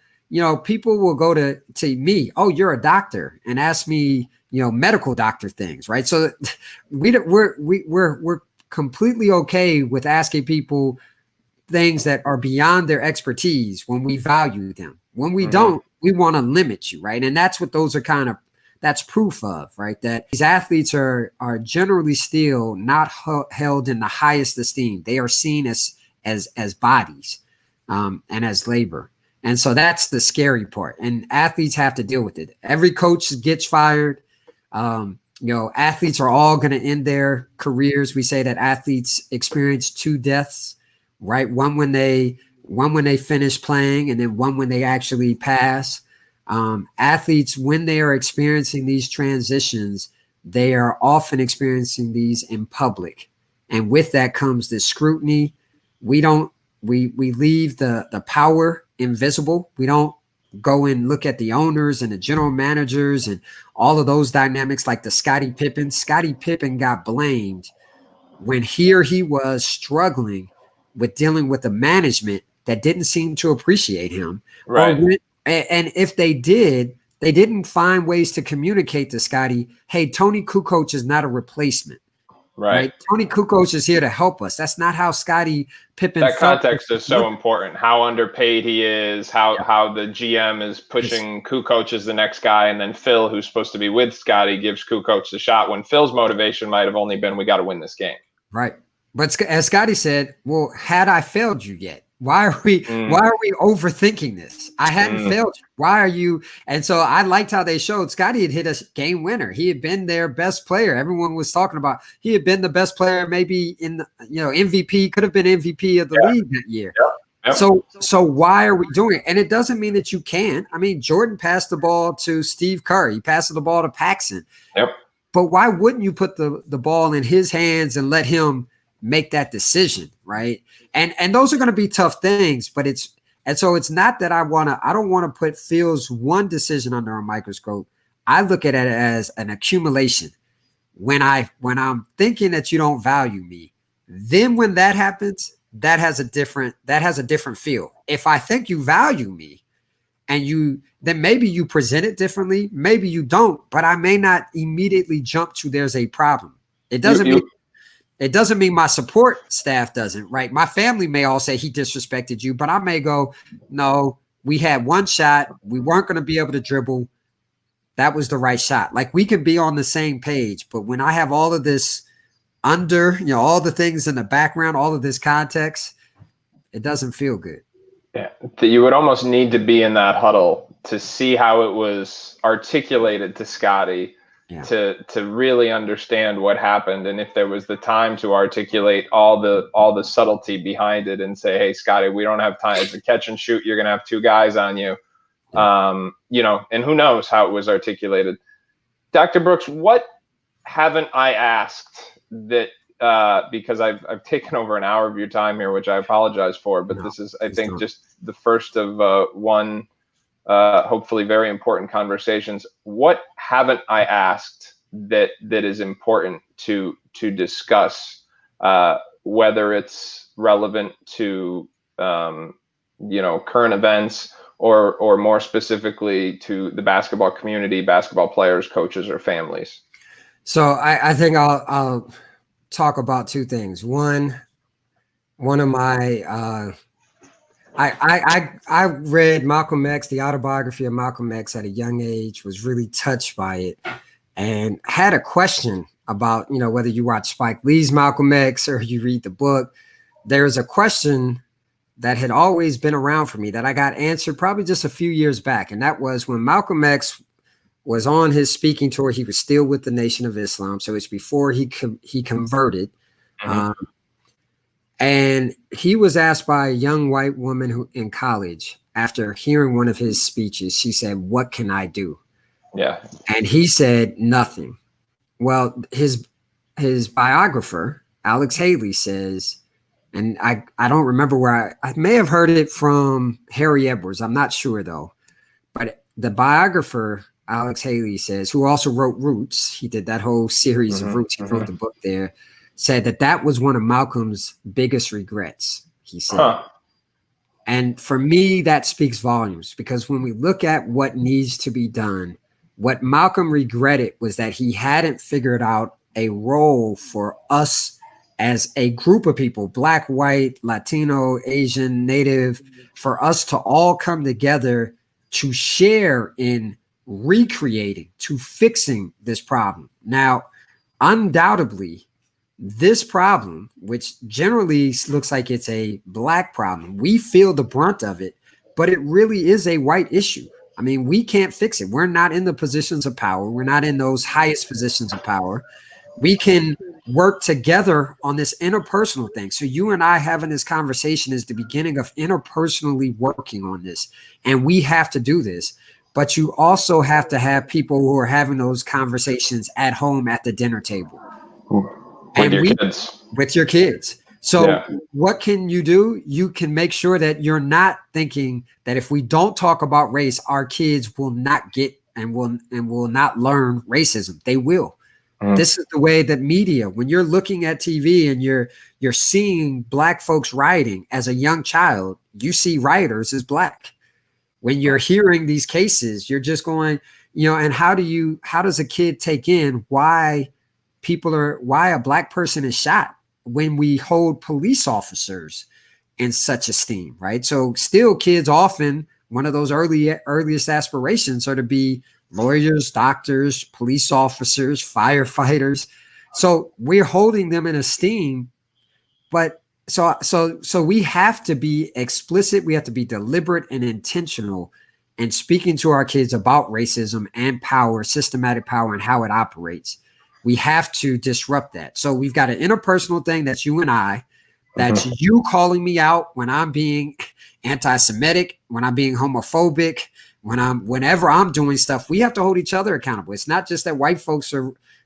people will go to me, oh, you're a doctor, and ask me, medical doctor things, right? So we're completely okay with asking people things that are beyond their expertise when we value them. When we don't, we want to limit you, right? And that's what those are that's proof of, right? That these athletes are generally still not held in the highest esteem. They are seen as bodies and as labor. And so that's the scary part. And athletes have to deal with it. Every coach gets fired. Athletes are all going to end their careers. We say that athletes experience 2 deaths, right? One when they finish playing, and then one when they actually pass. Athletes, when they are experiencing these transitions, they are often experiencing these in public. And with that comes the scrutiny. We leave the power invisible. We don't go and look at the owners and the general managers and all of those dynamics, like the Scottie Pippen. Scottie Pippen got blamed when here he was struggling with dealing with the management that didn't seem to appreciate him. Right. And if they did, they didn't find ways to communicate to Scottie, hey, Tony Kukoc is not a replacement. Right. Tony Kukoc is here to help us. That's not how Scottie Pippen. That context is so important. How underpaid he is. How the GM is pushing Kukoc as the next guy, and then Phil, who's supposed to be with Scottie, gives Kukoc the shot when Phil's motivation might have only been, we got to win this game. Right. But as Scottie said, well, had I failed you yet? Why are we overthinking this? I hadn't failed you. Why are you? And so I liked how they showed Scottie had hit a game winner. He had been their best player. Everyone was talking about he had been the best player, maybe in the, MVP, could have been MVP of the league that year. Yep. So why are we doing it? And it doesn't mean that you can't. I mean, Jordan passed the ball to Steve Kerr. He passed the ball to Paxson. Yep. But why wouldn't you put the ball in his hands and let him make that decision, right? And those are going to be tough things, but it's not that I don't want to put Phil's one decision under a microscope. I look at it as an accumulation. When I'm thinking that you don't value me, then when that happens, that has a different feel. If I think you value me then maybe you present it differently, maybe you don't, but I may not immediately jump to there's a problem. It doesn't mean my support staff doesn't, right? My family may all say he disrespected you, but I may go, no, we had one shot. We weren't going to be able to dribble. That was the right shot. Like, we can be on the same page, but when I have all of this all the things in the background, all of this context, it doesn't feel good. Yeah, you would almost need to be in that huddle to see how it was articulated to Scottie. Yeah. To really understand what happened, and if there was the time to articulate all the subtlety behind it and say, hey, Scottie, we don't have time. It's a catch and shoot. You're going to have two guys on you. And who knows how it was articulated. Dr. Brooks, what haven't I asked that because I've taken over an hour of your time here, which I apologize for, but this is, I think, just the first of one hopefully very important conversations. What haven't I asked that is important to discuss, whether it's relevant to current events or more specifically to the basketball community, basketball players, coaches, or families? So I think I'll talk about two things. One of my I read Malcolm X, the autobiography of Malcolm X, at a young age, was really touched by it, and had a question about, whether you watch Spike Lee's Malcolm X or you read the book. There's a question that had always been around for me that I got answered probably just a few years back. And that was when Malcolm X was on his speaking tour, he was still with the Nation of Islam. So it's before he converted. Mm-hmm. And he was asked by a young white woman who in college, after hearing one of his speeches, she said, "What can I do?" Yeah. And he said, "Nothing." Well, his biographer, Alex Haley, says, and I don't remember where I may have heard it from Harry Edwards. I'm not sure though. But the biographer, Alex Haley, says, who also wrote Roots, he did that whole series of Roots, he wrote the book there, said that was one of Malcolm's biggest regrets, he said. And for me, that speaks volumes, because when we look at what needs to be done, what Malcolm regretted was that he hadn't figured out a role for us as a group of people, Black, white, Latino, Asian, Native, for us to all come together to share in recreating, to fixing this problem. Now, undoubtedly, this problem, which generally looks like it's a Black problem, we feel the brunt of it, but it really is a white issue. I mean, we can't fix it. We're not in the positions of power. We're not in those highest positions of power. We can work together on this interpersonal thing. So you and I having this conversation is the beginning of interpersonally working on this. And we have to do this. but you also have to have people who are having those conversations at home at the dinner table. With your kids. With your kids. So Yeah. what can you do? You can make sure that you're not thinking that if we don't talk about race, our kids will not get and will not learn racism. They will. This is the way that media, when you're looking at TV and you're seeing Black folks rioting as a young child, you see rioters as Black. When you're hearing these cases, you're just going, and how does a kid take in why a Black person is shot when we hold police officers in such esteem, right? So still kids often, one of those earliest aspirations are to be lawyers, doctors, police officers, firefighters. So we're holding them in esteem, but so we have to be explicit. We have to be deliberate and intentional in speaking to our kids about racism and power, systematic power, and how it operates. We have to disrupt that. So we've got an interpersonal thing that's you and I, that's you calling me out when I'm being anti-Semitic, when I'm being homophobic, whenever I'm doing stuff. We have to hold each other accountable. It's not just that white folks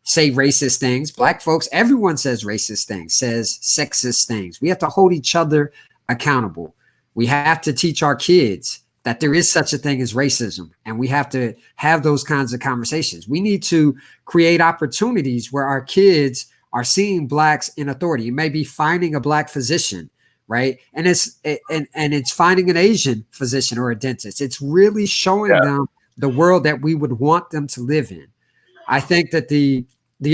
say racist things. Black folks, everyone says racist things, says sexist things. We have to hold each other accountable. We have to teach our kids that there is such a thing as racism, and we have to have those kinds of conversations. We need to create opportunities where our kids are seeing Blacks in authority. It may be finding a Black physician, right? And it's finding an Asian physician or a dentist. It's really showing them the world that we would want them to live in. I think that the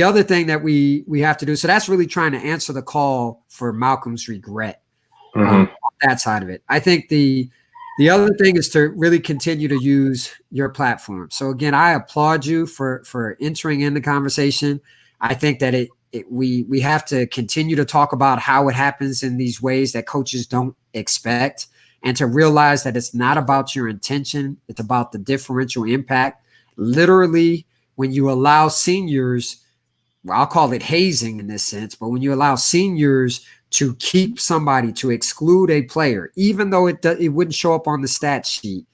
other thing that we have to do, so that's really trying to answer the call for Malcolm's regret on that side of it. I think the other thing is to really continue to use your platform. So again, I applaud you for entering in the conversation. I think that we have to continue to talk about how it happens in these ways that coaches don't expect, and to realize that it's not about your intention. It's about the differential impact. Literally, when you allow seniors, well, I'll call it hazing in this sense, but when you allow seniors to keep somebody, to exclude a player, even though it wouldn't show up on the stat sheet,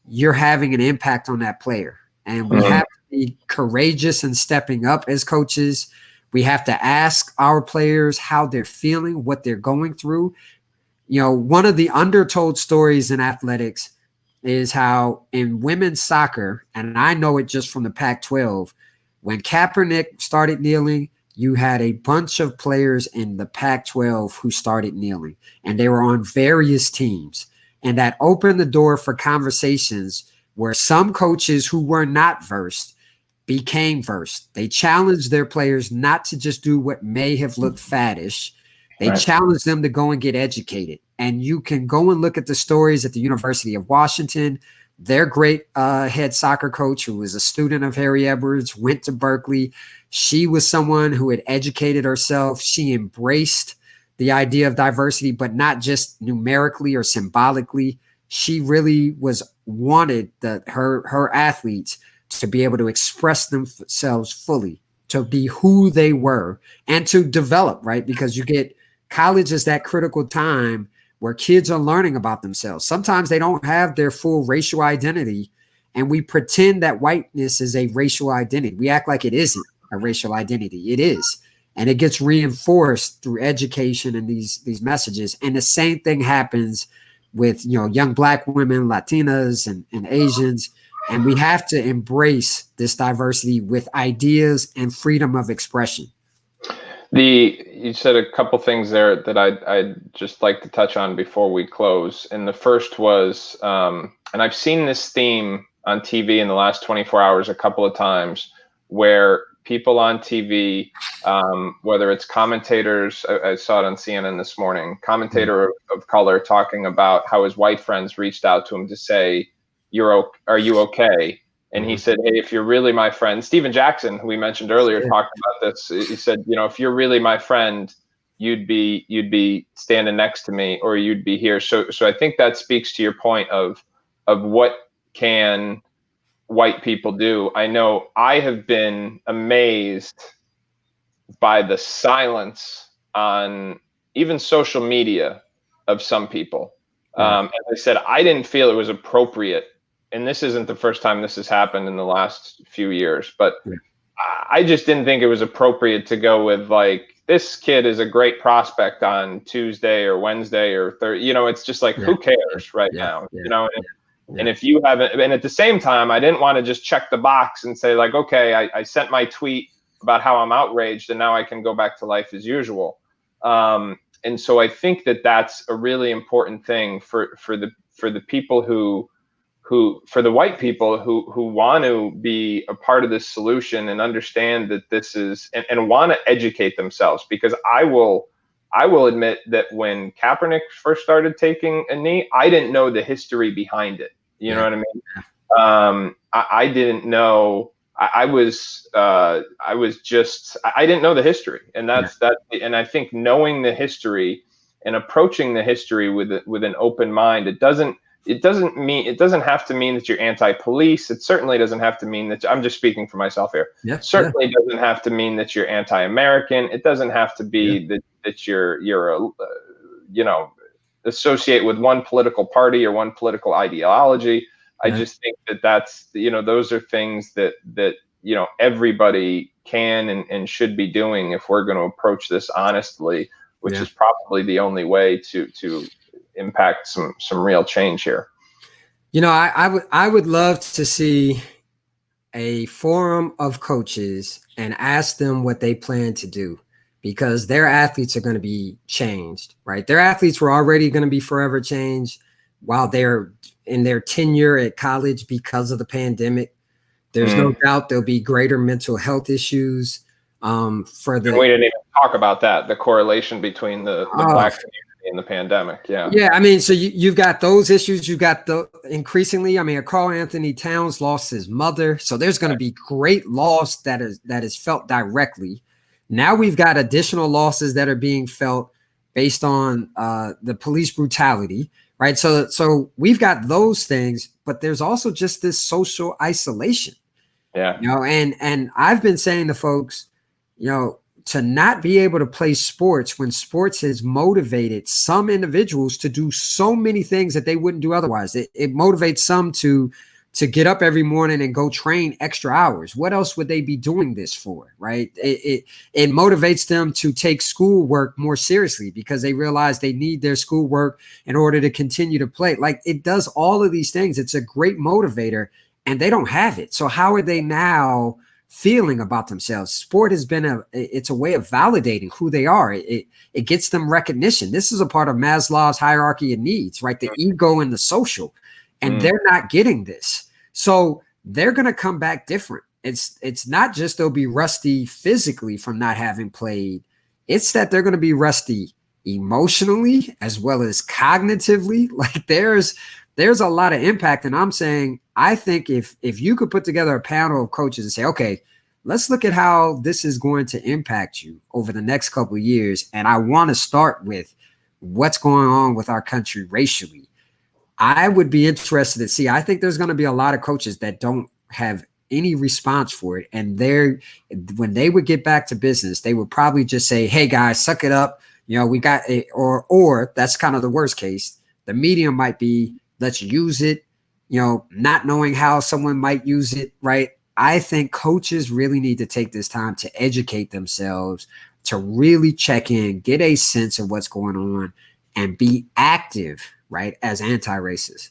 you're having an impact on that player. And we have to be courageous in stepping up as coaches. We have to ask our players how they're feeling, what they're going through. One of the undertold stories in athletics is how in women's soccer, and I know it just from the Pac-12, when Kaepernick started kneeling, you had a bunch of players in the Pac-12 who started kneeling, and they were on various teams. And that opened the door for conversations where some coaches who were not versed became versed. They challenged their players not to just do what may have looked faddish. They challenged them to go and get educated. And you can go and look at the stories at the University of Washington. Their great head soccer coach, who was a student of Harry Edwards, went to Berkeley. She was someone who had educated herself. She embraced the idea of diversity, but not just numerically or symbolically. She really wanted her athletes to be able to express themselves fully, to be who they were, and to develop, right? Because college is that critical time where kids are learning about themselves. Sometimes they don't have their full racial identity, and we pretend that whiteness is a racial identity. We act like it isn't a racial identity. It is. And it gets reinforced through education and these messages. And the same thing happens with young Black women, Latinas, and Asians. And we have to embrace this diversity with ideas and freedom of expression. You said a couple things there that I'd just like to touch on before we close. And the first was, and I've seen this theme on TV in the last 24 hours a couple of times, where people on TV, whether it's commentators, I saw it on CNN this morning, commentator of color talking about how his white friends reached out to him to say, are you okay? And he said, hey, if you're really my friend, Steven Jackson, who we mentioned earlier, talked about this. He said, if you're really my friend, you'd be standing next to me, or you'd be here. So I think that speaks to your point of what can white people do. I know I have been amazed by the silence on even social media of some people. As I said, I didn't feel it was appropriate and this isn't the first time this has happened in the last few years, but I just didn't think it was appropriate to go with like, this kid is a great prospect on Tuesday or Wednesday or Thursday. You know, it's just like, who cares right now? You know, and if you haven't, and at the same time, I didn't want to just check the box and say like, okay, I sent my tweet about how I'm outraged and now I can go back to life as usual. And so I think that that's a really important thing for the people who for the white people who want to be a part of this solution and understand that this is, and want to educate themselves, because I will admit that when Kaepernick first started taking a knee, I didn't know the history behind it. You know what I mean? I didn't know. I didn't know the history, and that's that. And I think knowing the history and approaching the history with an open mind, it doesn't have to mean that you're anti-police. It certainly doesn't have to mean that I'm just speaking for myself here. Certainly doesn't have to mean that you're anti-American. It doesn't have to be that you're a associate with one political party or one political ideology. I just think that's those are things that everybody can and should be doing if we're going to approach this honestly, which is probably the only way to impact some real change here. I would love to see a forum of coaches and ask them what they plan to do, because their athletes are going to be changed, right? Their athletes were already going to be forever changed while they're in their tenure at college because of the pandemic. There's no doubt there'll be greater mental health issues. We didn't even talk about that, the correlation between the Black community and the pandemic. I mean, so you've got those issues. You've got increasingly, I mean, Karl Anthony Towns lost his mother, so there's going to be great loss that is felt directly. Now we've got additional losses that are being felt based on the police brutality, right? So we've got those things, but there's also just this social isolation. And I've been saying to folks, to not be able to play sports when sports has motivated some individuals to do so many things that they wouldn't do otherwise. It motivates some to get up every morning and go train extra hours. What else would they be doing this for, right? It motivates them to take schoolwork more seriously because they realize they need their schoolwork in order to continue to play. Like, it does all of these things. It's a great motivator, and they don't have it. So how are they now feeling about themselves? Sport has been it's a way of validating who they are. It gets them recognition. This is a part of Maslow's hierarchy of needs, right? The ego and the social, and they're not getting this. So they're going to come back different. It's not just they'll be rusty physically from not having played. It's that they're going to be rusty emotionally as well as cognitively. Like there's a lot of impact. And I'm saying, I think if you could put together a panel of coaches and say, okay, let's look at how this is going to impact you over the next couple of years. And I want to start with what's going on with our country racially. I would be interested to see. I think there's going to be a lot of coaches that don't have any response for it. And when they would get back to business, they would probably just say, hey guys, suck it up. We got it. Or that's kind of the worst case. The medium might be, let's use it, not knowing how someone might use it, right? I think coaches really need to take this time to educate themselves, to really check in, get a sense of what's going on, and be active, right, as anti-racist.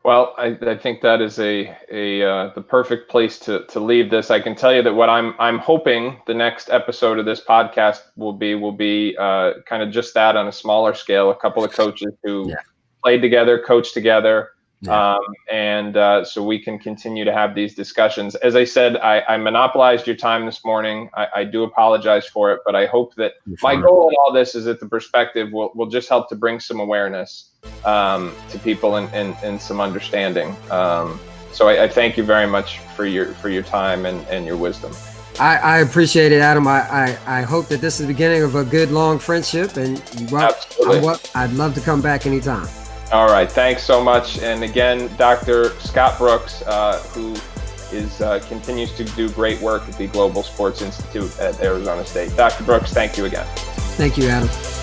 Well, I think that is the perfect place to leave this. I can tell you that what I'm hoping the next episode of this podcast will be kind of just that on a smaller scale. A couple of coaches who played together, coached together, so we can continue to have these discussions. As I said, I monopolized your time this morning. I do apologize for it, but I hope that my goal in all this is that the perspective will just help to bring some awareness to people and some understanding. So I thank you very much for your time and your wisdom. I appreciate it, Adam. I hope that this is the beginning of a good, long friendship, and I'd love to come back anytime. All right. Thanks so much. And again, Dr. Scott Brooks, who continues to do great work at the Global Sports Institute at Arizona State. Dr. Brooks, thank you again. Thank you, Adam.